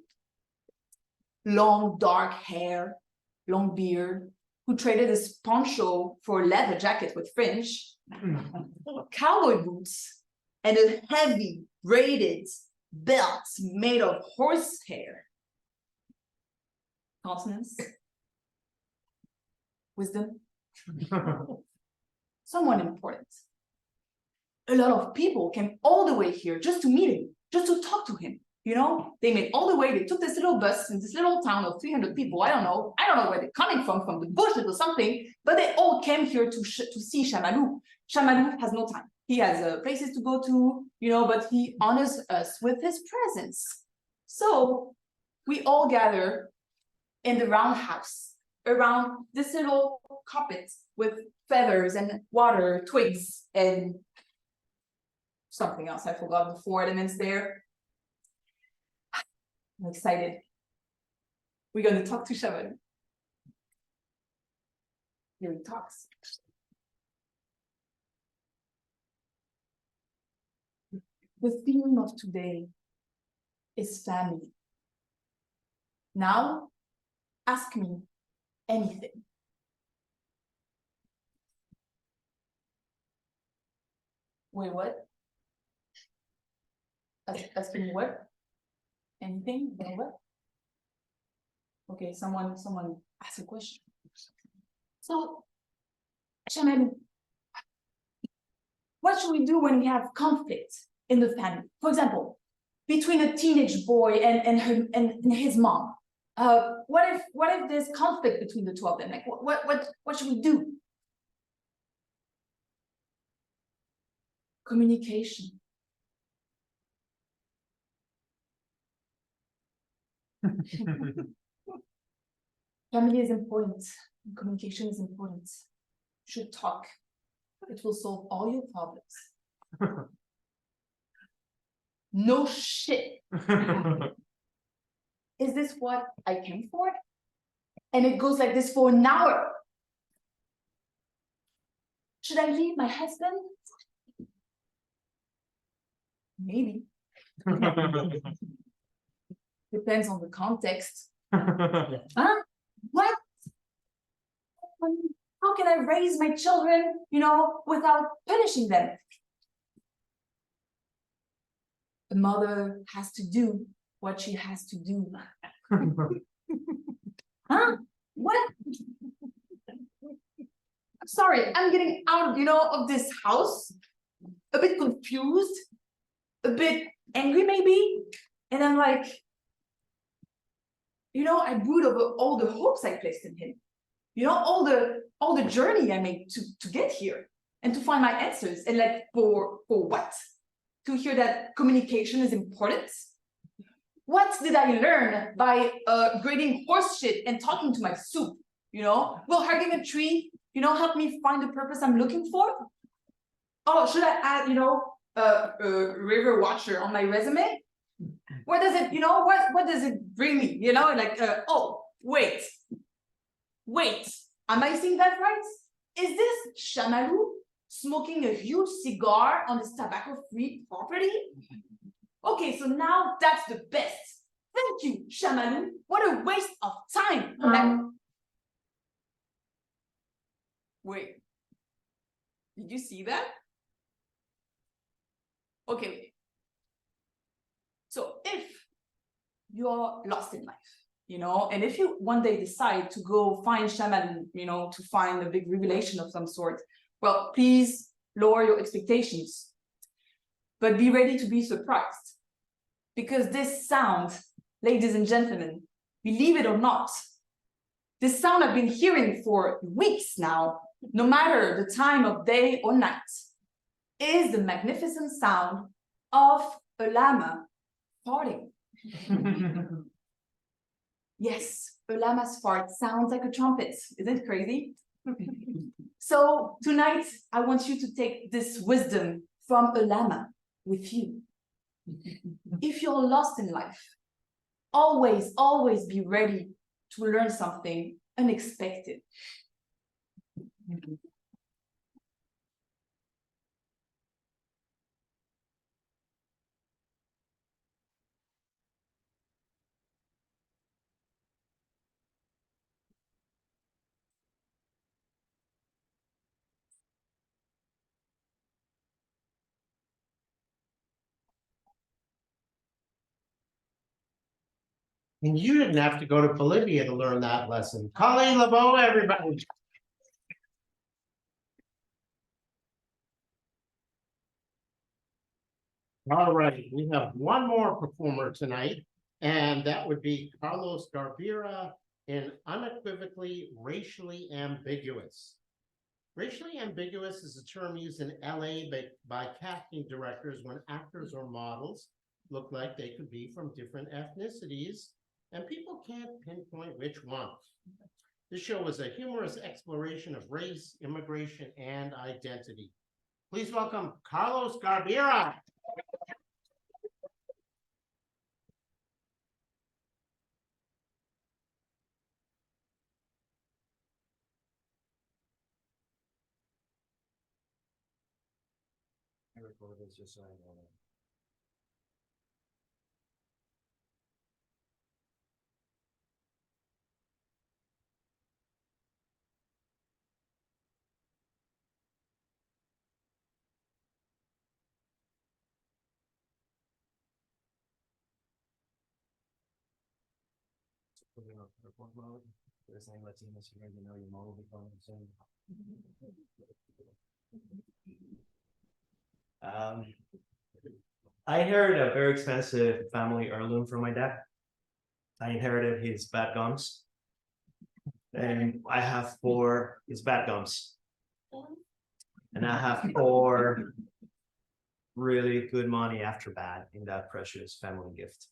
long dark hair, long beard, who traded his poncho for a leather jacket with fringe, cowboy boots, and a heavy braided belt made of horsehair. Continence, wisdom, someone important. A lot of people came all the way here just to meet him, just to talk to him. They made all the way, they took this little bus in this little town of 300 people. I don't know where they're coming from the bushes or something, but they all came here to see Shamalou. Shamalou has no time. He has places to go to, but he honors us with his presence. So we all gather in the roundhouse around this little carpet with feathers and water, twigs, and something else. I forgot the 4 elements there. I'm excited. We're going to talk to Shaman. Here he talks. The theme of today is family. Now, ask me anything. Wait, what? Ask me what? Anything? What? Okay, someone ask a question. So, Shaman, what should we do when we have conflict in the family? For example, between a teenage boy and his mom. What if there's conflict between the two of them? Like, what should we do? Communication. Family is important. Communication is important. You should talk. It will solve all your problems. No shit. Is this what I came for? And it goes like this for an hour. Should I leave my husband? Maybe. Depends on the context. Huh? What? How can I raise my children, without punishing them? The mother has to do what she has to do. Huh? What? I'm sorry, I'm getting out, of this house, a bit confused, a bit angry maybe, and I'm like, I brood over all the hopes I placed in him. All the journey I made to get here and to find my answers. And like, for what? To hear that communication is important? What did I learn by grading horse shit and talking to my soup? Will hugging a tree, help me find the purpose I'm looking for? Oh, should I add, a river watcher on my resume? What does it, what does it bring me? Like, oh, wait, am I seeing that right? Is this Chamalou smoking a huge cigar on this tobacco-free property? Okay, so now that's the best. Thank you, Chamalou. What a waste of time. Wait, did you see that? Okay. So if you're lost in life, and if you one day decide to go find shaman, to find a big revelation of some sort, well, please lower your expectations, but be ready to be surprised. Because this sound, ladies and gentlemen, believe it or not, this sound I've been hearing for weeks now, no matter the time of day or night, is the magnificent sound of a llama farting. Yes, a llama's fart sounds like a trumpet. Isn't it crazy? So tonight, I want you to take this wisdom from a llama with you. If you're lost in life, always be ready to learn something unexpected. And you didn't have to go to Bolivia to learn that lesson. Coline Lebeau, everybody. All right, we have one more performer tonight, and that would be Carlos Garbira in Unequivocally Racially Ambiguous. Racially ambiguous is a term used in LA by casting directors when actors or models look like they could be from different ethnicities, and people can't pinpoint which ones. This show is a humorous exploration of race, immigration, and identity. Please welcome Carlos Garbira. I record this just so I know that. Putting up report mode. They're saying Latinos here, your mom will be calling soon. I inherited a very expensive family heirloom from my dad. I inherited his bad gums. And I have 4 his bad gums. And I have 4 really good money after bad in that precious family gift.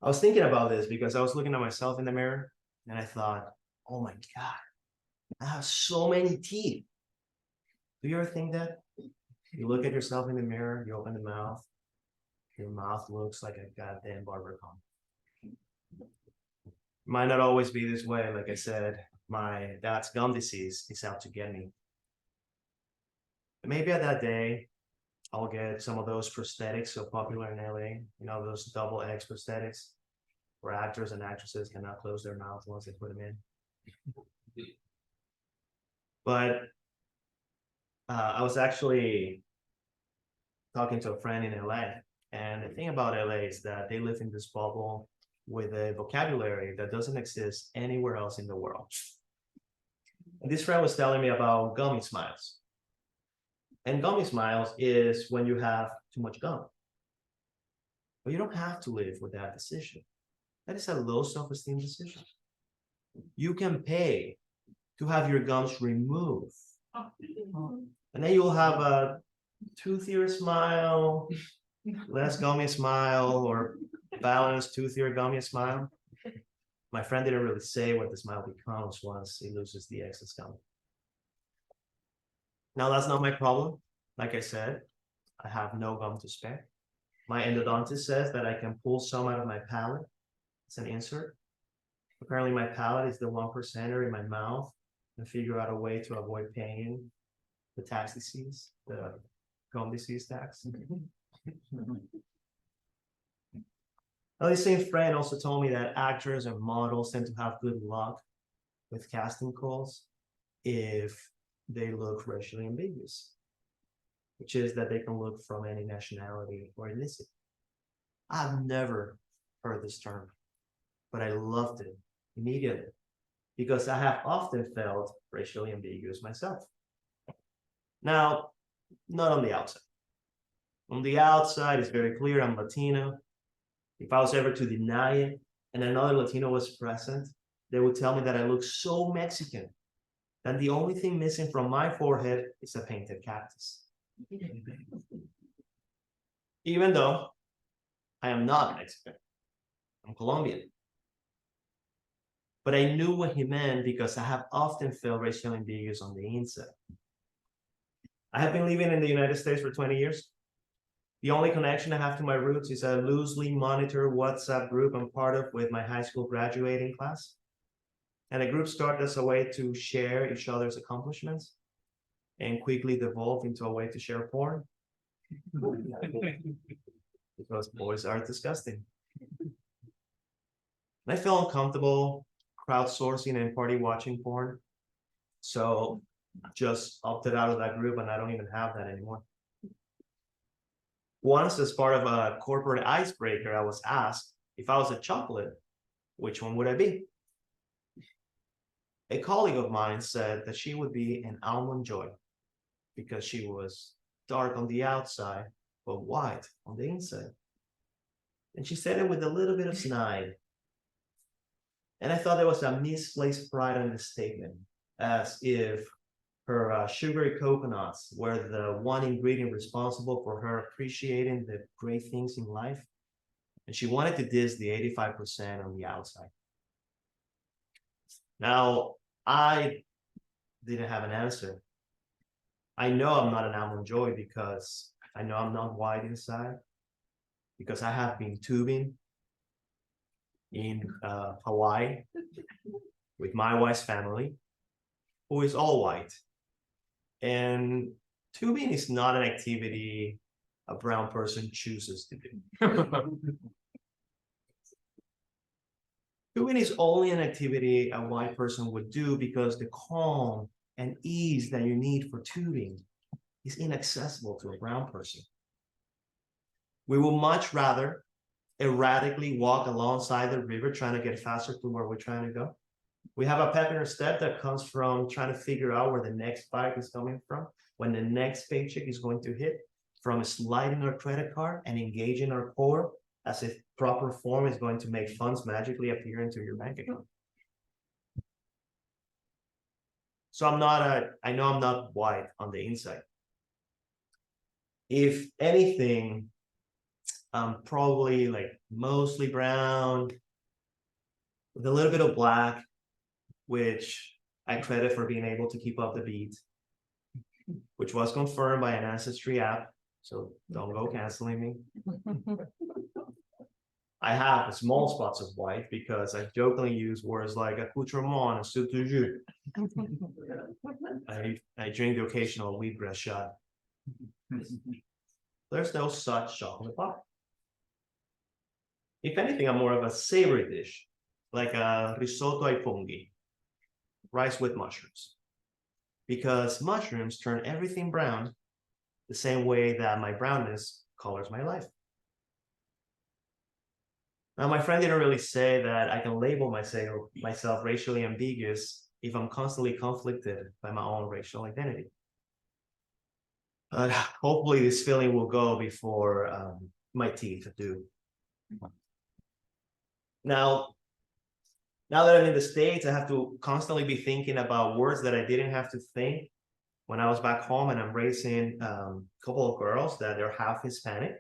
I was thinking about this because I was looking at myself in the mirror and I thought, oh my God, I have so many teeth. Do you ever think that? You look at yourself in the mirror, you open the mouth, your mouth looks like a goddamn barber comb. Might not always be this way. Like I said, my dad's gum disease is out to get me. But maybe at that day, I'll get some of those prosthetics so popular in LA, you know, those double X prosthetics where actors and actresses cannot close their mouths once they put them in. But I was actually talking to a friend in LA, and the thing about LA is that they live in this bubble with a vocabulary that doesn't exist anywhere else in the world. And this friend was telling me about gummy smiles. And gummy smiles is when you have too much gum. But you don't have to live with that decision. That is a low self-esteem decision. You can pay to have your gums removed. And then you'll have a toothier smile, less gummy smile, or balanced toothier gummy smile. My friend didn't really say what the smile becomes once he loses the excess gum. Now, that's not my problem. Like I said, I have no gum to spare. My endodontist says that I can pull some out of my palate. It's an insert. Apparently, my palate is the 1%er in my mouth, and figure out a way to avoid paying the tax disease, the gum disease tax. Now, this same friend also told me that actors and models tend to have good luck with casting calls if they look racially ambiguous, which is that they can look from any nationality or ethnicity. I've never heard this term, but I loved it immediately because I have often felt racially ambiguous myself. Now, not on the outside. On the outside, it's very clear I'm Latino. If I was ever to deny it and another Latino was present, they would tell me that I look so Mexican that the only thing missing from my forehead is a painted cactus. Even though I am not Mexican, I'm Colombian. But I knew what he meant because I have often felt racial ambiguous on the inside. I have been living in the United States for 20 years. The only connection I have to my roots is a loosely monitored WhatsApp group I'm part of with my high school graduating class. And the group started as a way to share each other's accomplishments and quickly devolved into a way to share porn. Because boys are disgusting. And I felt uncomfortable crowdsourcing and party watching porn. So just opted out of that group, and I don't even have that anymore. Once, as part of a corporate icebreaker, I was asked if I was a chocolate, which one would I be? A colleague of mine said that she would be an almond joy because she was dark on the outside, but white on the inside. And she said it with a little bit of snide. And I thought there was a misplaced pride in the statement, as if her sugary coconuts were the one ingredient responsible for her appreciating the great things in life. And she wanted to diss the 85% on the outside. Now, I didn't have an answer. I know I'm not an almond joy because I know I'm not white inside, because I have been tubing in Hawaii with my wife's family, who is all white. And tubing is not an activity a brown person chooses to do. Tubing is only an activity a white person would do because the calm and ease that you need for tubing is inaccessible to a brown person. We will much rather erratically walk alongside the river trying to get faster to where we're trying to go. We have a pep in our step that comes from trying to figure out where the next bike is coming from, when the next paycheck is going to hit, from sliding our credit card and engaging our core as if proper form is going to make funds magically appear into your bank account. So I know I'm not white on the inside. If anything, I'm probably like mostly brown with a little bit of black, which I credit for being able to keep up the beat, which was confirmed by an ancestry app. So don't go canceling me. I have small spots of white because I jokingly use words like accoutrement and soup du jus. I drink the occasional wheatgrass shot. There's no such chocolate bar. If anything, I'm more of a savory dish, like a risotto ai funghi, rice with mushrooms. Because mushrooms turn everything brown the same way that my brownness colors my life. Now, my friend didn't really say that I can label myself racially ambiguous if I'm constantly conflicted by my own racial identity. Hopefully this feeling will go before my teeth do. Now that I'm in the States, I have to constantly be thinking about words that I didn't have to think when I was back home, and I'm raising a couple of girls that are half Hispanic,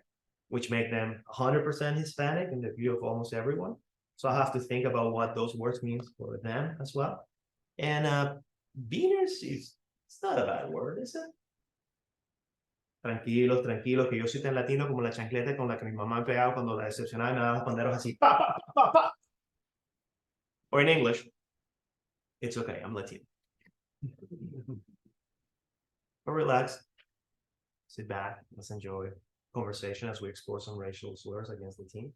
which make them 100% Hispanic in the view of almost everyone. So I have to think about what those words mean for them as well. And beaners it's not a bad word, is it? Tranquilos, tranquilos, que yo soy tan latino como la chancleta con la que mi mamá me pegaba cuando la decepcionaba y me daba los panderos así, pa, pa, pa, pa. Or in English, it's okay, I'm Latino. But relax, sit back, let's enjoy conversation as we explore some racial slurs against the teams.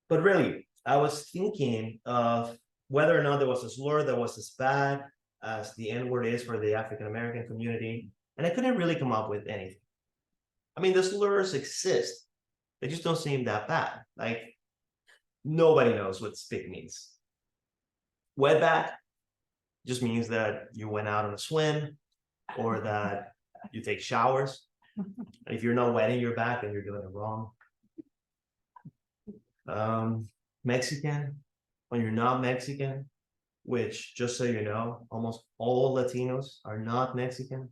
But really, I was thinking of whether or not there was a slur that was as bad as the N-word is for the African American community, and I couldn't really come up with anything. I mean, the slurs exist, they just don't seem that bad. Like, nobody knows what spit means. Wetback just means that you went out on a swim or that you take showers. If you're not wetting your back, then you're doing it wrong. Mexican, when you're not Mexican, which, just so you know, almost all Latinos are not Mexican.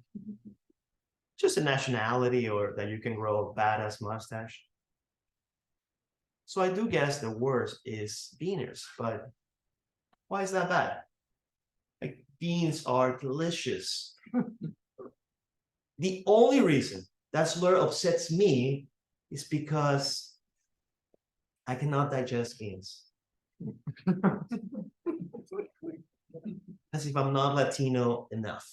Just a nationality, or that you can grow a badass mustache. So I do guess the worst is beaners, but why is that bad? Like, beans are delicious. The only reason that slur upsets me is because I cannot digest beans. As if I'm not Latino enough.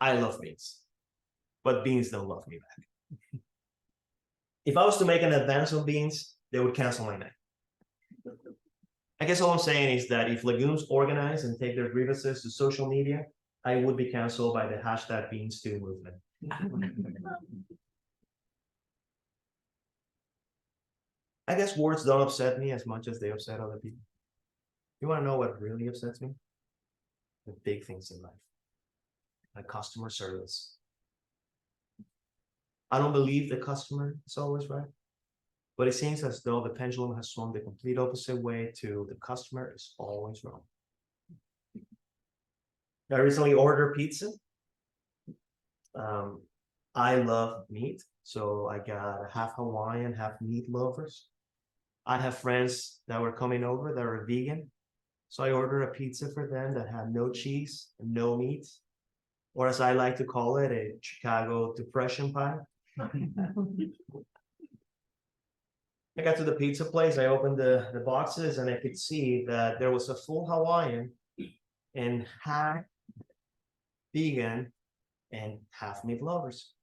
I love beans, but beans don't love me back. If I was to make an advance on beans, they would cancel my name. I guess all I'm saying is that if legumes organize and take their grievances to social media, I would be canceled by the #BeanStew movement. I guess words don't upset me as much as they upset other people. You want to know what really upsets me? The big things in life, like customer service. I don't believe the customer is always right, but it seems as though the pendulum has swung the complete opposite way to the customer is always wrong. I recently ordered pizza. I love meat, so I got a half Hawaiian, half meat lovers. I have friends that were coming over that are vegan, so I ordered a pizza for them that had no cheese and no meat, or as I like to call it, a Chicago depression pie. I got to the pizza place, I opened the boxes, and I could see that there was a full Hawaiian and half vegan and half meat lovers.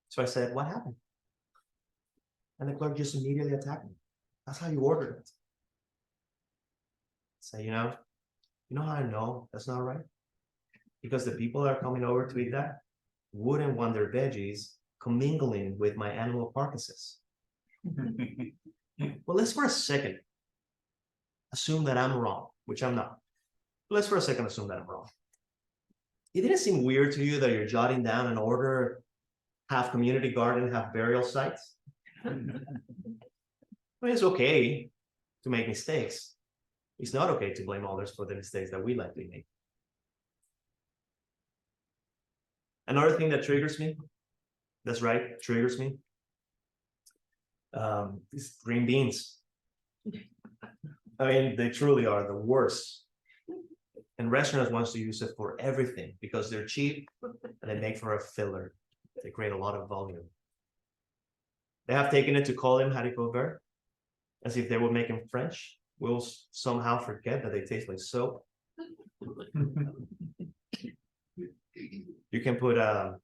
So I said, what happened? And the clerk just immediately attacked me. That's how you ordered it. So, you know how I know that's not right? Because the people that are coming over to eat that wouldn't want their veggies commingling with my animal carcasses. Well, let's for a second assume that I'm wrong, which I'm not. Let's for a second assume that I'm wrong. It didn't seem weird to you that you're jotting down an order, half community garden, half burial sites? I mean, it's okay to make mistakes. It's not okay to blame others for the mistakes that we likely make. Another thing that triggers me, that's right, triggers me, is green beans. I mean, they truly are the worst. And restaurants want to use it for everything because they're cheap and they make for a filler. They create a lot of volume. They have taken it to call them haricot vert, as if they would make them French. We'll somehow forget that they taste like soap. You can put a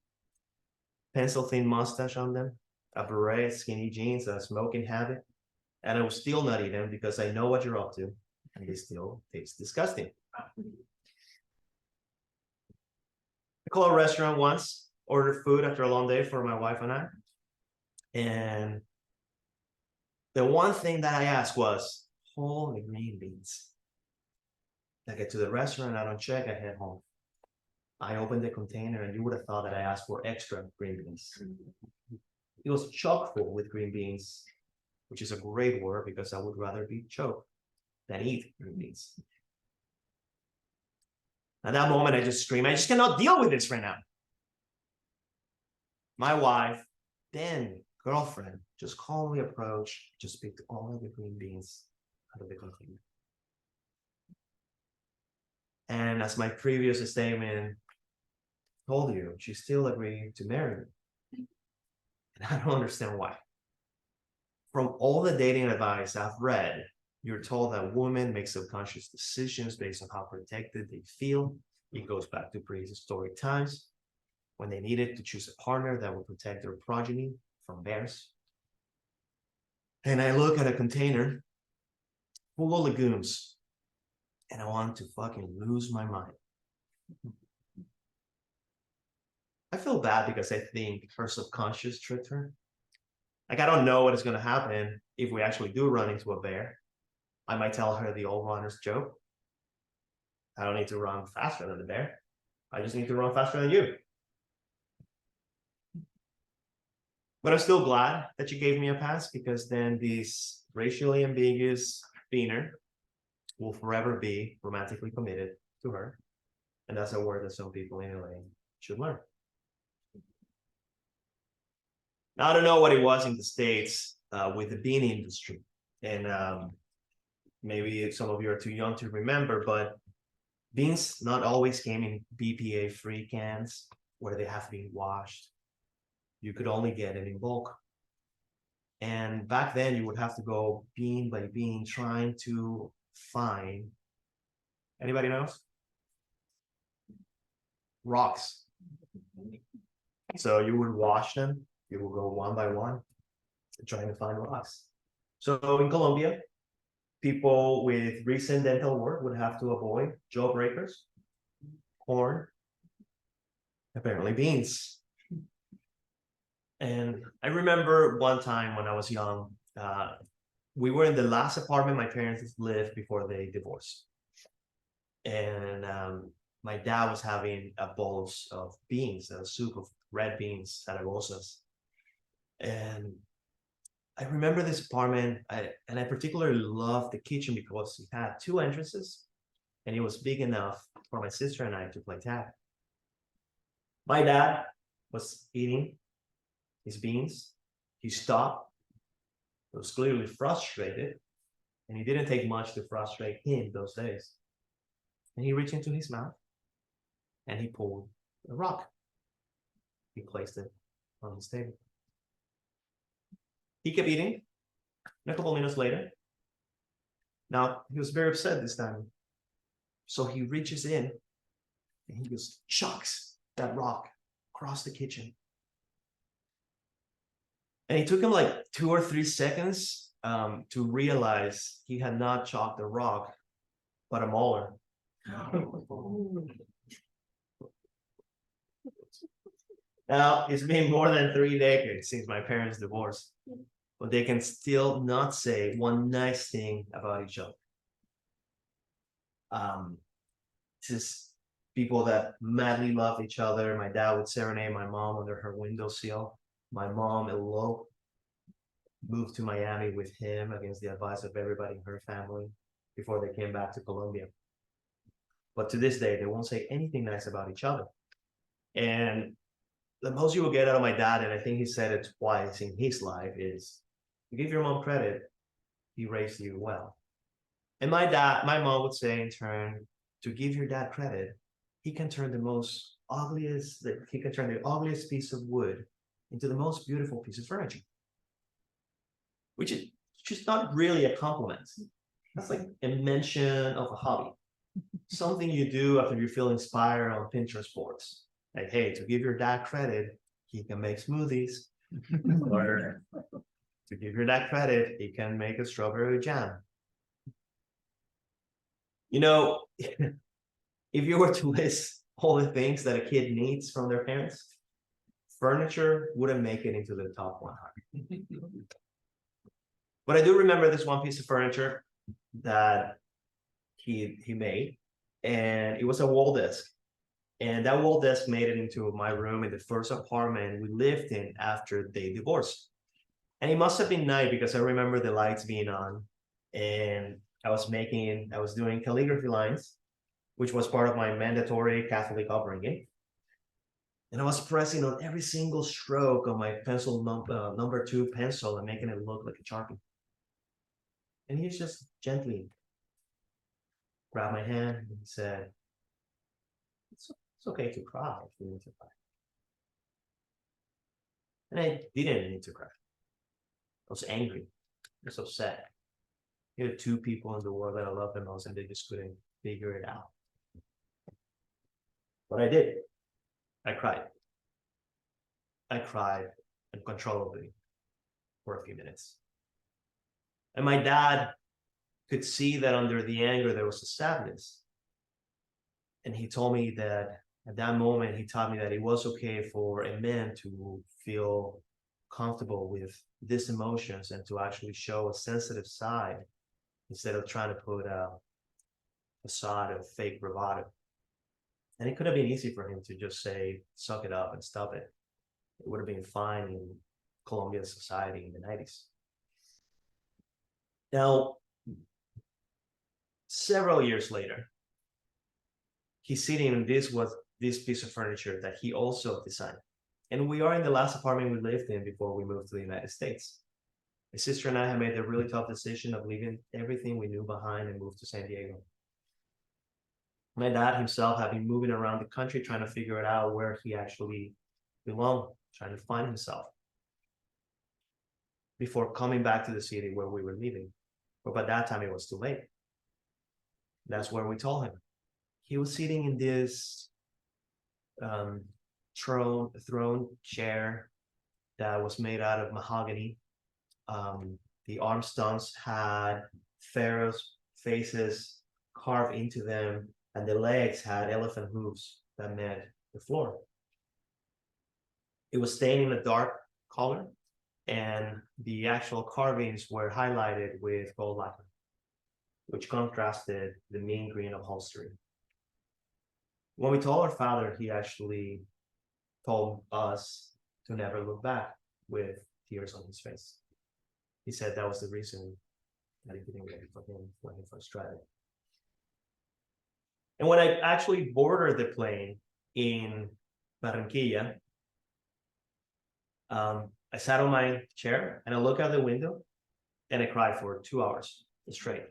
pencil thin mustache on them, a beret, skinny jeans, a smoking habit, and I will still not eat them because I know what you're up to, and they still taste disgusting. I called a restaurant once, ordered food after a long day for my wife and I, and the one thing that I asked was, holy green beans. I get to the restaurant, I don't check, I head home. I opened the container and you would have thought that I asked for extra green beans. It was chock full with green beans, which is a great word because I would rather be choked than eat green beans. At that moment, I just screamed, I just cannot deal with this right now. My wife, then girlfriend, just calmly approached, just picked all of the green beans out of the container. And as my previous statement told you, she still agreed to marry me. And I don't understand why. From all the dating advice I've read, you're told that women make subconscious decisions based on how protected they feel. It goes back to prehistoric times when they needed to choose a partner that would protect their progeny from bears. And I look at a container full of legumes and I want to fucking lose my mind. I feel bad because I think her subconscious tricked her. Like, I don't know what is going to happen if we actually do run into a bear. I might tell her the old runner's joke. I don't need to run faster than the bear. I just need to run faster than you. But I'm still glad that you gave me a pass because then this racially ambiguous beaner will forever be romantically committed to her. And that's a word that some people in LA should learn. Now, I don't know what it was in the States with the bean industry. And maybe some of you are too young to remember, but beans not always came in BPA-free cans where they have been washed. You could only get it in bulk. And back then you would have to go bean by bean trying to find, anybody knows? Rocks. So you would wash them, you will go one by one trying to find rocks. So in Colombia, people with recent dental work would have to avoid jawbreakers, corn, apparently beans. And I remember one time when I was young, we were in the last apartment my parents lived before they divorced. And my dad was having a bowl of beans, a soup of red beans, zaragozas. And I remember this apartment, and I particularly loved the kitchen because it had two entrances, and it was big enough for my sister and I to play tag. My dad was eating his beans. He stopped. He was clearly frustrated, and it didn't take much to frustrate him those days. And he reached into his mouth, and he pulled a rock. He placed it on his table. He kept eating. And a couple minutes later, now he was very upset this time. So he reaches in and he just chucks that rock across the kitchen. And it took him like 2 or 3 seconds to realize he had not chalked a rock, but a molar. Now, it's been more than 3 decades since my parents divorced, but they can still not say one nice thing about each other. This is people that madly love each other. My dad would serenade my mom under her windowsill. My mom eloped, moved to Miami with him against the advice of everybody in her family before they came back to Colombia. But to this day, they won't say anything nice about each other. And the most you will get out of my dad, and I think he said it twice in his life, is to give your mom credit, he raised you well. And my mom would say in turn, to give your dad credit, he can turn the ugliest piece of wood into the most beautiful piece of furniture. Which is just not really a compliment. That's like a mention of a hobby. Something you do after you feel inspired on Pinterest boards. Like, hey, to give your dad credit, he can make smoothies. Or to give your dad credit, he can make a strawberry jam. You know, if you were to list all the things that a kid needs from their parents, furniture wouldn't make it into the top 100. But I do remember this one piece of furniture that he made, and it was a wall desk. And that wall desk made it into my room in the first apartment we lived in after they divorced. And it must have been night because I remember the lights being on, and I was doing calligraphy lines, which was part of my mandatory Catholic upbringing. And I was pressing on every single stroke of my pencil number 2 pencil and making it look like a Sharpie. And he just gently grabbed my hand and he said, it's okay to cry if you need to cry. And I didn't need to cry. I was angry. I was upset. There were 2 people in the world that I love the most, and they just couldn't figure it out. But I did. I cried. I cried uncontrollably for a few minutes. And my dad could see that under the anger there was a sadness. And he told me that at that moment, he taught me that it was okay for a man to feel comfortable with these emotions and to actually show a sensitive side instead of trying to put a facade of fake bravado. And it could have been easy for him to just say, suck it up and stop it. It would have been fine in Colombian society in the 90s. Now, several years later, he's sitting in this piece of furniture that he also designed. And we are in the last apartment we lived in before we moved to the United States. My sister and I have made the really tough decision of leaving everything we knew behind and moved to San Diego. My dad himself had been moving around the country trying to figure it out where he actually belonged, trying to find himself before coming back to the city where we were living. But by that time, it was too late. That's where we told him. He was sitting in this throne chair that was made out of mahogany. The arm stumps had pharaohs' faces carved into them, and the legs had elephant hooves that met the floor. It was stained in a dark color, and the actual carvings were highlighted with gold lacquer, which contrasted the mean green upholstery. When we told our father, he actually told us to never look back with tears on his face. He said that was the reason that he didn't wait for him when he first tried it. And when I actually boarded the plane in Barranquilla, I sat on my chair and I looked out the window and I cried for 2 hours straight.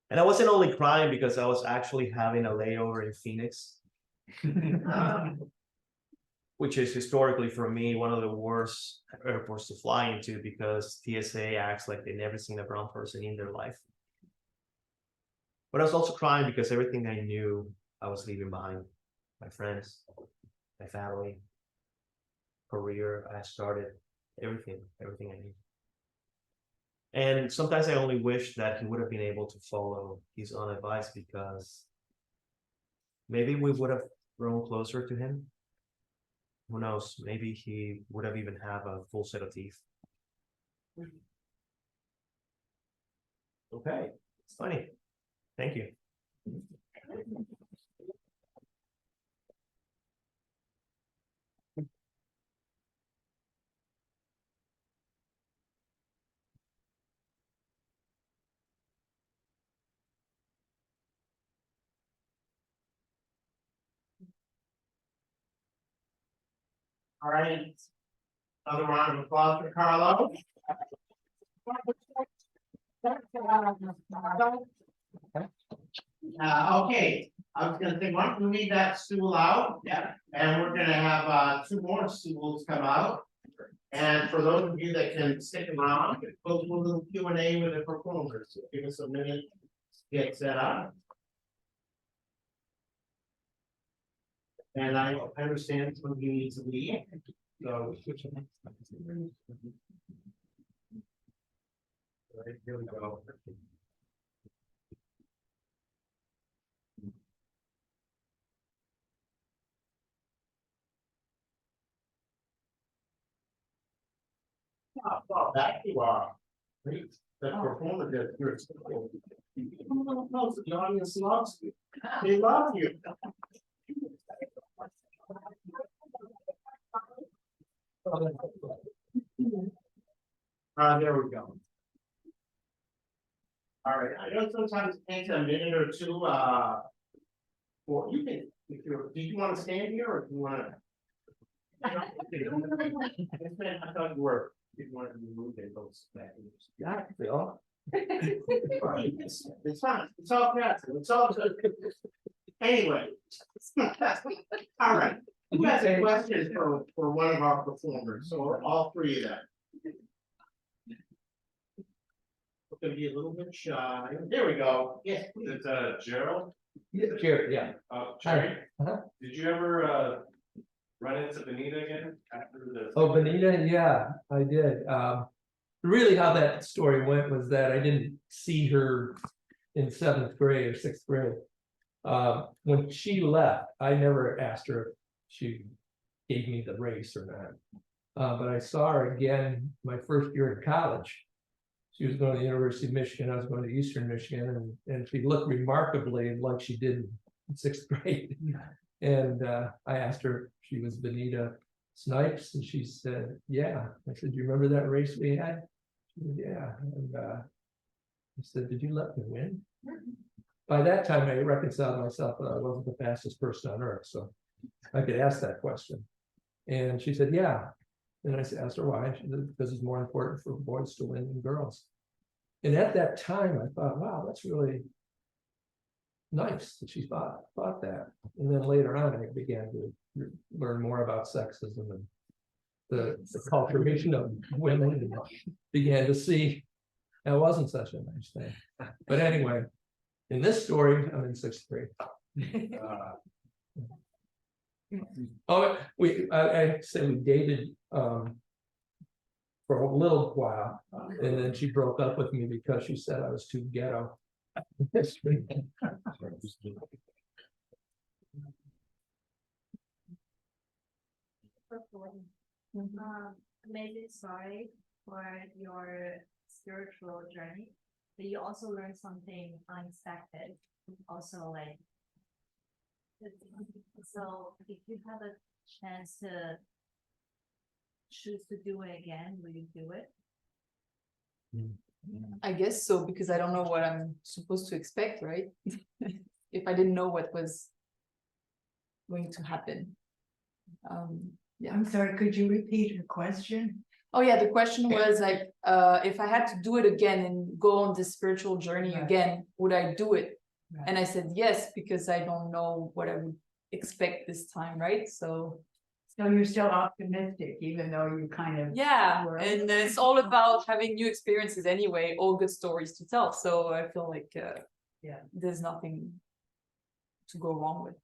And I wasn't only crying because I was actually having a layover in Phoenix, which is historically for me one of the worst airports to fly into because TSA acts like they've never seen a brown person in their life. But I was also crying because everything I knew I was leaving behind. My friends, my family, career, I started everything I knew. And sometimes I only wish that he would have been able to follow his own advice because maybe we would have grown closer to him. Who knows? Maybe he would have even have a full set of teeth. Okay, it's funny. Thank you. All right. Another round of applause for Carlo. Okay, I was gonna say, why don't we leave that stool out? Yeah. And we're gonna have 2 more stools come out. And for those of you that can stick around, we'll do a little Q&A with the performers. So give us a minute to get set up. And I understand when you need to leave, so. Right, here we go. Oh, that you are. Great. The performer did. You're so cool. Come a little closer. The audience loves you. They love you. There we go. All right, I know sometimes it takes a minute or two, or you can, if you're, do you want to stand here or do you want to? I thought you were, if you wanted to move it, those back. Yeah, they are. It's fine, it's all gratis, it's all good. Anyway. All right, who has a question for one of our performers, or all three of them? We're gonna be a little bit shy. There we go. Yes, please. It's Gerald. Yeah, Gerry, yeah. Jerry, Uh-huh. did you ever run into Benita again after the? Oh, Benita, yeah, I did. Really how that story went was that I didn't see her in 7th grade or 6th grade. When she left, I never asked her if she gave me the race or not. But I saw her again my first year in college. She was going to the University of Michigan, I was going to Eastern Michigan, and she looked remarkably like she did in 6th grade. And I asked her if she was Benita Snipes, and she said, yeah. I said, do you remember that race we had? She said, yeah. And I said, did you let me win? By that time, I reconciled myself that I wasn't the fastest person on earth, so I could ask that question. And she said, yeah. And I asked her why. She said, because it's more important for boys to win than girls. And at that time, I thought, wow, that's really nice that she thought that. And then later on, I began to learn more about sexism and the culturation of women, and began to see that wasn't such a nice thing. But anyway, in this story, I'm in 6th grade. Oh, I say we dated for a little while, and then she broke up with me because she said I was too ghetto. Amazing story for your spiritual journey, but you also learned something unexpected. Also, like, so if you have a chance to choose to do it again, will you do it? I guess so, because I don't know what I'm supposed to expect, right? If I didn't know what was going to happen. Yeah. I'm sorry, could you repeat your question? Oh yeah, the question was like, if I had to do it again and go on this spiritual journey Right. again, would I do it? Right. And I said yes, because I don't know what I would expect this time, right? So So you're still optimistic, even though you kind of. yeah, were- and it's all about having new experiences anyway, all good stories to tell. So I feel like Yeah. there's nothing to go wrong with.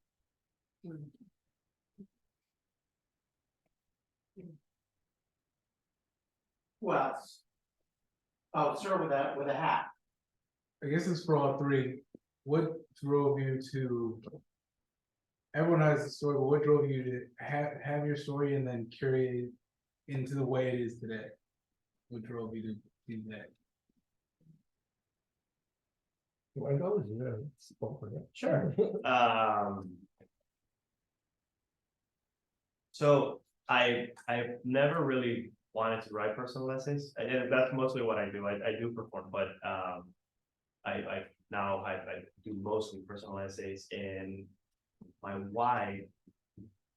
Who else? Oh, sir, with a hat. I guess it's for all three. What drove you to? Everyone has a story, but what drove you to have your story and then carry it into the way it is today? What drove you to do that? Why goes there? Sure. So I've never really wanted to write personal essays, and that's mostly what I do. I do perform, but I do mostly personal essays, and my wife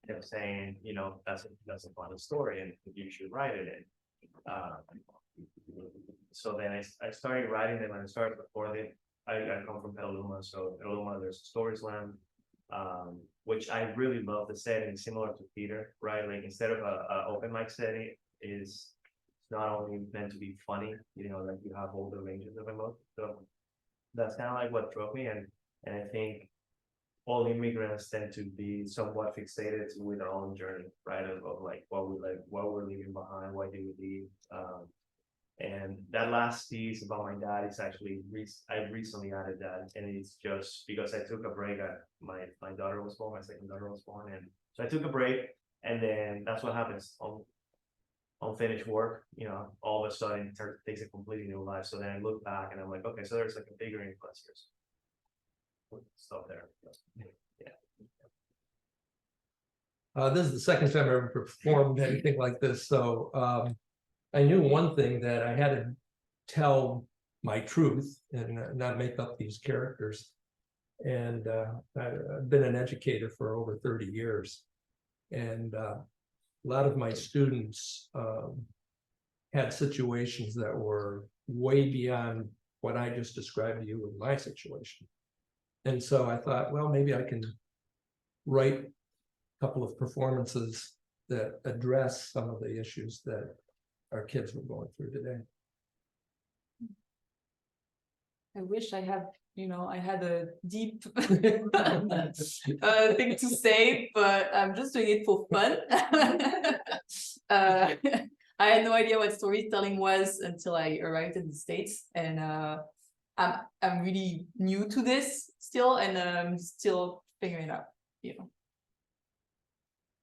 kept saying, you know, that's a fun story, and you should write it in. So then I started writing them, and I started recording. I come from Petaluma, so Petaluma there's a story slam, which I really love. The setting, similar to theater, right? Like instead of a open mic setting, is not only meant to be funny, you know, like you have all the ranges of emotion. So that's kind of like what drove me, and I think all immigrants tend to be somewhat fixated with our own journey, right? Of like what we're leaving behind, why did we leave? And that last piece about my dad is actually I recently added that, and it's just because I took a break. My daughter was born, my second daughter was born, and so I took a break, and then that's what happens on unfinished work. You know, all of a sudden it takes a completely new life. So then I look back and I'm like, okay, so there's like a bigger influence here. Stop there. Yeah. This is the second time I ever performed anything like this, so I knew one thing, that I had to tell my truth and not make up these characters. And I've been an educator for over 30 years, and a lot of my students had situations that were way beyond what I just described to you in my situation. And so I thought, well, maybe I can write a couple of performances that address some of the issues that our kids were going through today. I wish I had, I had a deep thing to say, but I'm just doing it for fun. I had no idea what storytelling was until I arrived in the States, and I'm really new to this still, and I'm still figuring it out,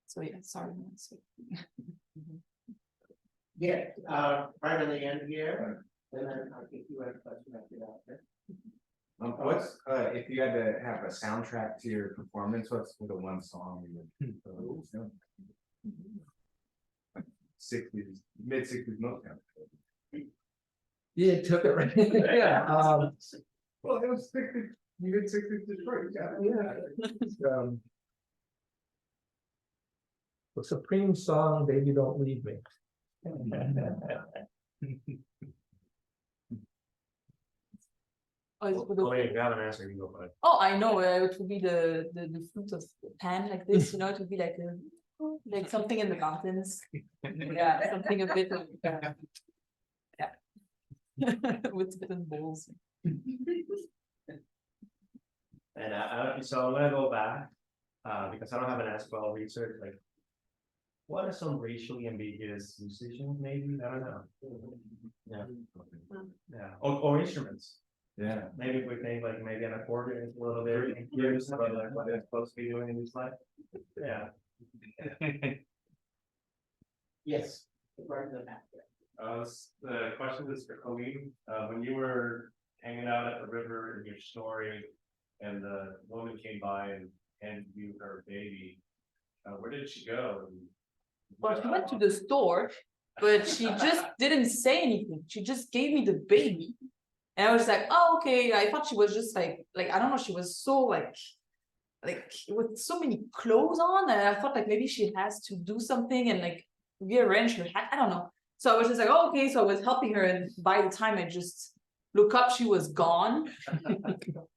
So yeah, sorry. Yeah, right on the end here, and then I think you had a question after that. What's if you had to have a soundtrack to your performance, what's the one song you would 60s, mid-60s Motown? Yeah, it took it right. Yeah. Well, it was 60, mid-60s Detroit. Yeah. The Supreme song, "Baby Don't Leave Me." If you have an answer, you go for it. Oh, I know. It would be the fruit of Pan, like this. It would be like something in the mountains. Yeah, something a bit of with different bowls. And so I'm gonna go back because I don't have an answer, but I'll research like what are some racially ambiguous musicians, maybe? I don't know. Yeah. Yeah. Or instruments. Yeah. Maybe if we think like maybe an accordion is a little bit confused about like what it's supposed to be doing in this life. Yeah. Yes, right in the back there. The question is for Coline. When you were hanging out at the river in your story, and the woman came by and handed you her baby, where did she go? Well, she went to the store, but she just didn't say anything. She just gave me the baby. And I was like, oh, okay. I thought she was just like I don't know, she was so like with so many clothes on, and I thought like maybe she has to do something and like rearrange her hat. I don't know. So I was just like, oh, okay. So I was helping her, and by the time I just look up, she was gone.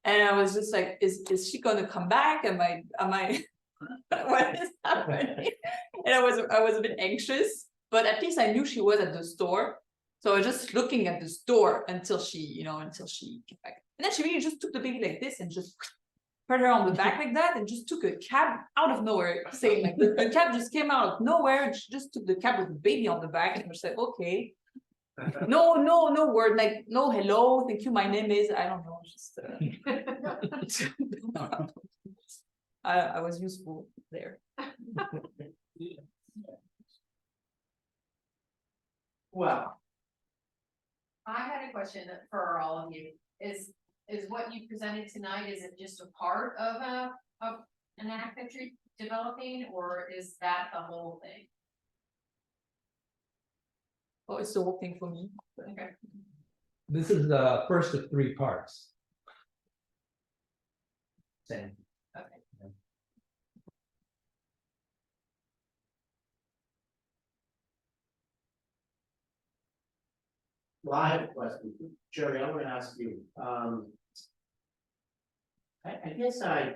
And I was just like, is she gonna come back? Am I what is happening? And I was a bit anxious, but at least I knew she was at the store. So I was just looking at the store until she came back. And then she really just took the baby like this and just put her on the back like that, and just took a cab out of nowhere, saying like the cab just came out of nowhere, and she just took the cab with the baby on the back, and I was like, okay. No word, like no hello, thank you, my name is, I don't know, just I was useful there. Well, I had a question for all of you. Is what you presented tonight, is it just a part of an act that you're developing, or is that the whole thing? Oh, it's the whole thing for me. Okay. This is the first of 3 parts. Same. Okay. well, I have a question. Gerry, I'm gonna ask you, I guess I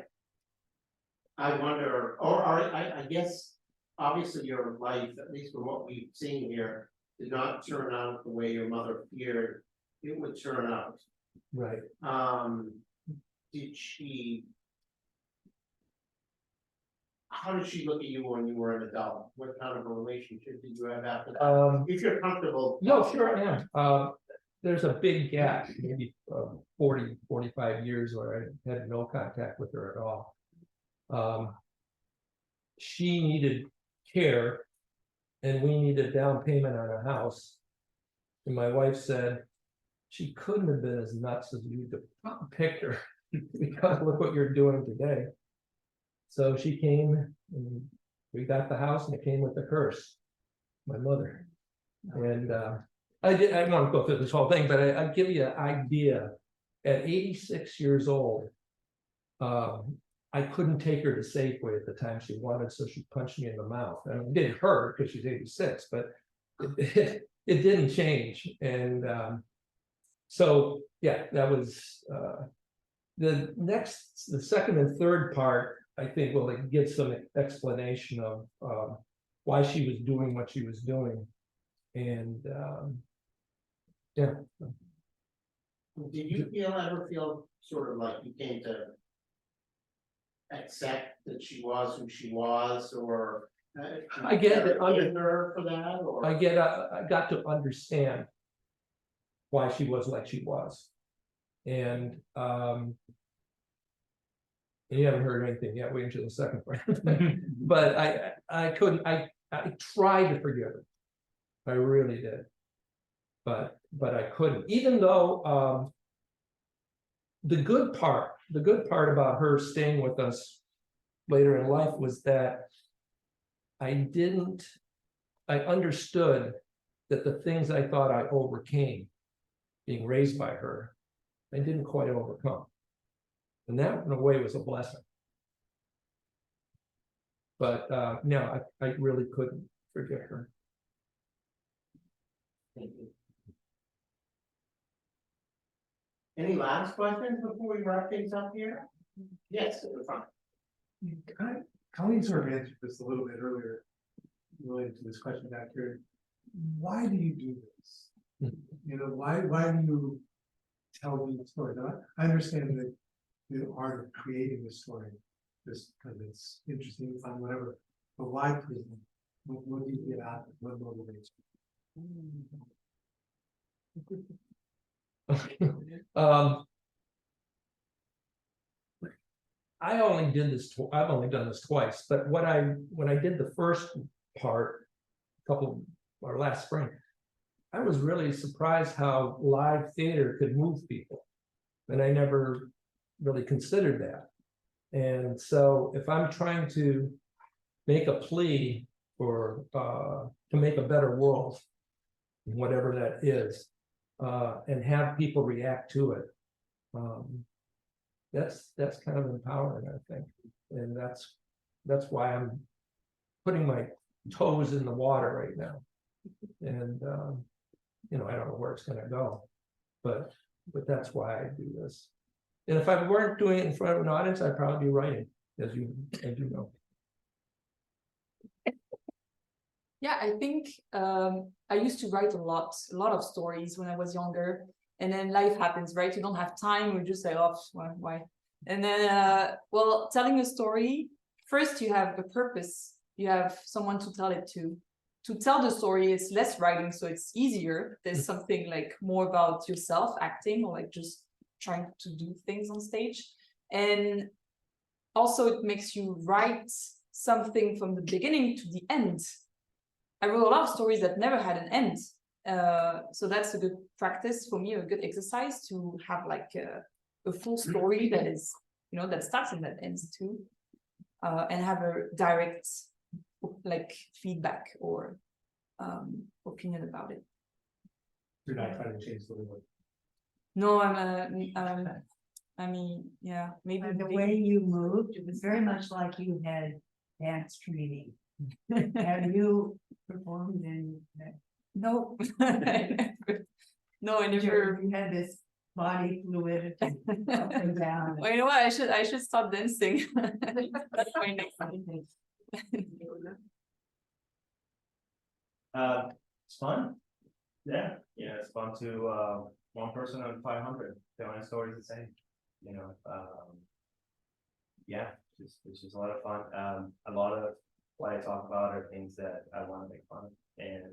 wonder, or I guess, obviously your life, at least from what we've seen here, did not turn out the way your mother feared it would turn out. Right. Did she how did she look at you when you were an adult? What kind of a relationship did you have after that? If you're comfortable. No, sure I am. There's a big gap, maybe 40, 45 years where I had no contact with her at all. She needed care and we needed down payment on a house. And my wife said, she couldn't have been as nuts as you depict her because look what you're doing today. So she came and we got the house and it came with a curse, my mother. And I won't go through this whole thing, but I give you an idea. At 86 years old, I couldn't take her to Safeway at the time she wanted, so she punched me in the mouth. I mean, it didn't hurt because she's 86, but it didn't change. And so, yeah, that was the second and third part, I think will give some explanation of why she was doing what she was doing. And yeah. Did you ever feel sort of like you came to accept that she was who she was, or I get that under her for that, or I got to understand why she was like she was, and you haven't heard anything yet. Wait until the second part. But I couldn't. I tried to forgive her. I really did, but I couldn't. Even though the good part about her staying with us later in life was that I understood that the things I thought I overcame being raised by her, I didn't quite overcome. And that in a way was a blessing. But no, I really couldn't forget her. Thank you. Any last questions before we wrap things up here? Yes, at the front. Colleen sort of answered this a little bit earlier related to this question back here. Why do you do this? You know, why do you tell these stories? Now, I understand that the art of creating the story, just because it's interesting, fun, whatever. But why prison? What do you get out of it? What motivates you? I've only done this twice, but when I did the first part, last spring, I was really surprised how live theater could move people, and I never really considered that. And so, if I'm trying to make a plea for to make a better world, whatever that is, and have people react to it. That's kind of empowering, I think, and that's why I'm putting my toes in the water right now, and you know, I don't know where it's going to go, but that's why I do this. And if I weren't doing it in front of an audience, I'd probably be writing, as you know. Yeah, I think I used to write a lot of stories when I was younger, and then life happens, right? You don't have time. We just say, oh, why? And then, well, telling a story, first you have a purpose. You have someone to tell it to. To tell the story is less writing, so it's easier. There's something like more about yourself acting, or like just trying to do things on stage. And also it makes you write something from the beginning to the end. I wrote a lot of stories that never had an end. So that's a good practice for me, a good exercise to have like a full story that is, you know, that starts and that ends too. And have a direct like feedback or opinion about it. You're not trying to change the world. No, I mean, yeah, maybe And the way you moved, it was very much like you had dance training. Have you performed in that? no, no, I never. You had this body fluidity up and down. Well, you know what? I should start dancing. That's my next thing. It's fun. Yeah, it's fun to one person on 500 telling stories the same. You know, yeah, which is a lot of fun. A lot of what I talk about are things that I want to make fun of, and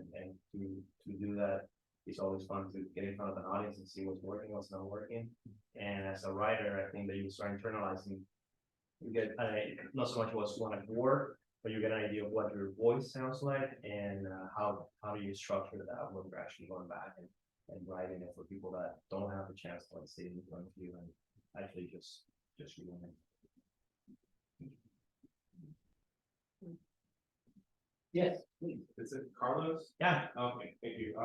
to do that, it's always fun to get in front of an audience and see what's working, what's not working. And as a writer, I think that you start internalizing. You get not so much what's going to work, but you get an idea of what your voice sounds like, and how do you structure that when you're actually going back and writing it for people that don't have the chance to like see it in front of you and actually just reading it. Yes, please. Is it Carlos? Yeah. Okay, thank you. So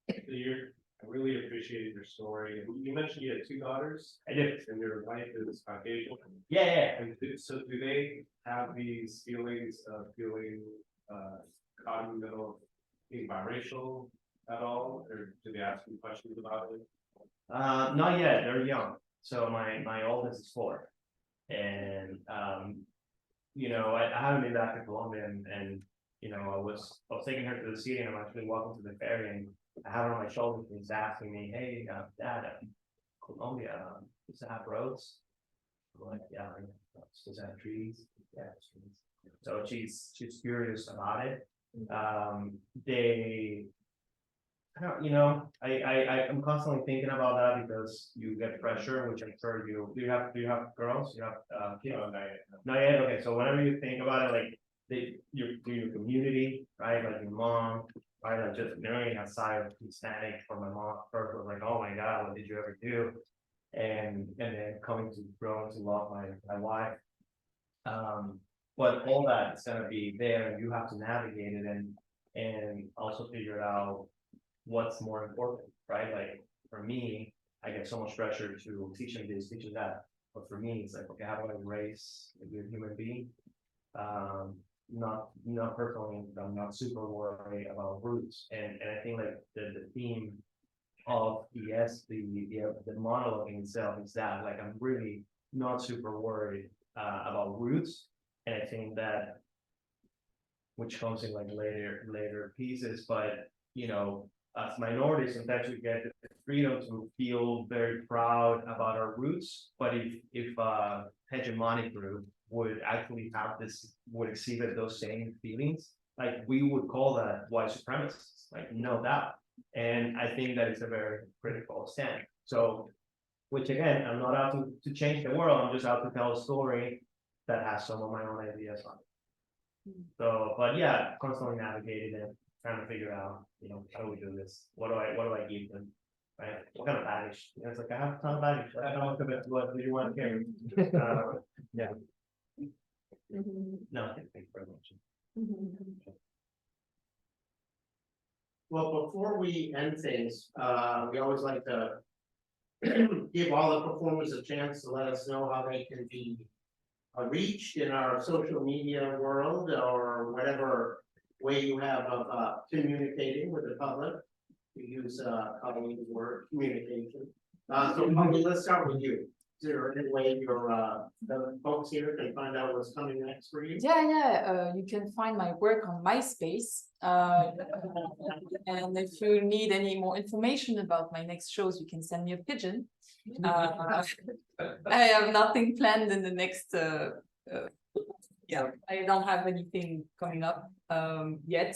I really appreciated your story. You mentioned you had 2 daughters. I did. And your wife is Caucasian. Yeah. And so do they have these feelings of feeling caught in the middle of being biracial at all? Or do they ask you questions about it? Not yet. They're young. So my oldest is 4, and you know, I haven't been back to Colombia, and you know, I was taking her to the city, and I'm actually walking to the ferry, and I have her on my shoulder, and she's asking me, "Hey, Dad, Colombia, does it have roads?" I'm like, "Yeah, does it have trees?" "Yeah, it's trees." So she's curious about it. I don't, you know, I'm constantly thinking about that because you get pressure, which I'm sure do you have girls? You have kids? No, not yet. Not yet. Okay, so whenever you think about it, like your community, right? Like your mom, right? Like just knowing outside of Hispanic for my mom first was like, oh my God, what did you ever do? And then coming to grow to love my wife. But all that is gonna be there, and you have to navigate it and also figure out what's more important, right? Like for me, I get so much pressure to teach them this, teach them that. But for me, it's like, okay, how do I raise a good human being? Not personally, I'm not super worried about roots. And I think like the theme of the monologue in itself is that like I'm really not super worried about roots. And I think that, which comes in like later pieces, but you know, as minorities, sometimes we get the freedom to feel very proud about our roots. But if a hegemonic group would actually would exhibit those same feelings, like we would call that white supremacists, like no doubt. And I think that it's a very critical stand. So, which again, I'm not out to change the world. I'm just out to tell a story that has some of my own ideas on it. So, but yeah, constantly navigating it, trying to figure out, you know, how do we do this? What do I give them? Right? What kind of baggage? You know, it's like I have a ton of baggage. I don't know what do you want to carry? Yeah. No, thank you very much. Well, before we end things, we always like to give all the performers a chance to let us know how they can be reached in our social media world, or whatever way you have of communicating with the public. We use Coline's word, communication. So Molly, let's start with you. Is there any way the folks here can find out what's coming next for you? Yeah, you can find my work on MySpace. And if you need any more information about my next shows, you can send me a pigeon. I have nothing planned in the next, I don't have anything coming up yet,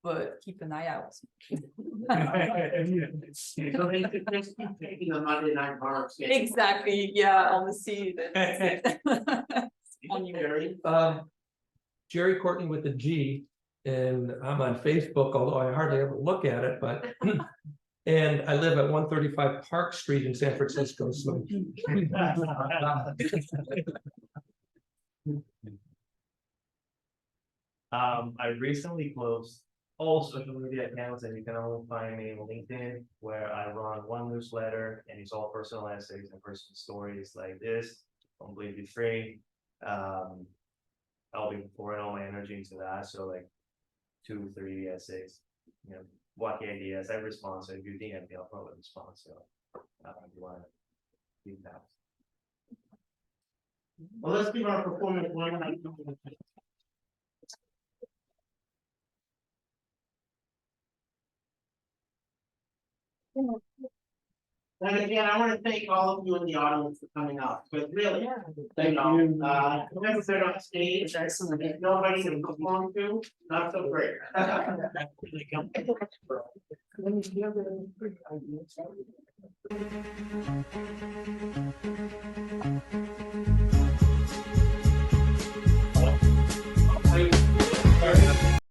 but keep an eye out. So they could just keep taking the Monday night marks. Exactly, yeah, honestly. Gerry Courtney with a G, and I'm on Facebook, although I hardly ever look at it, but and I live at 135 Park Street in San Francisco, so. I recently closed all social media accounts, and you can only find me on LinkedIn, where I run one newsletter, and it's all personal essays and personal stories like this, completely free. I'll be pouring all my energy into that. So like 2-3 essays, you know, wacky ideas. I respond. So if you DM me, I'll probably respond. So if you want to do that. Well, let's give our performance one. And again, I want to thank all of you in the audience for coming out, but really, Thank you. whoever's been on stage, if nobody to perform to, not so great.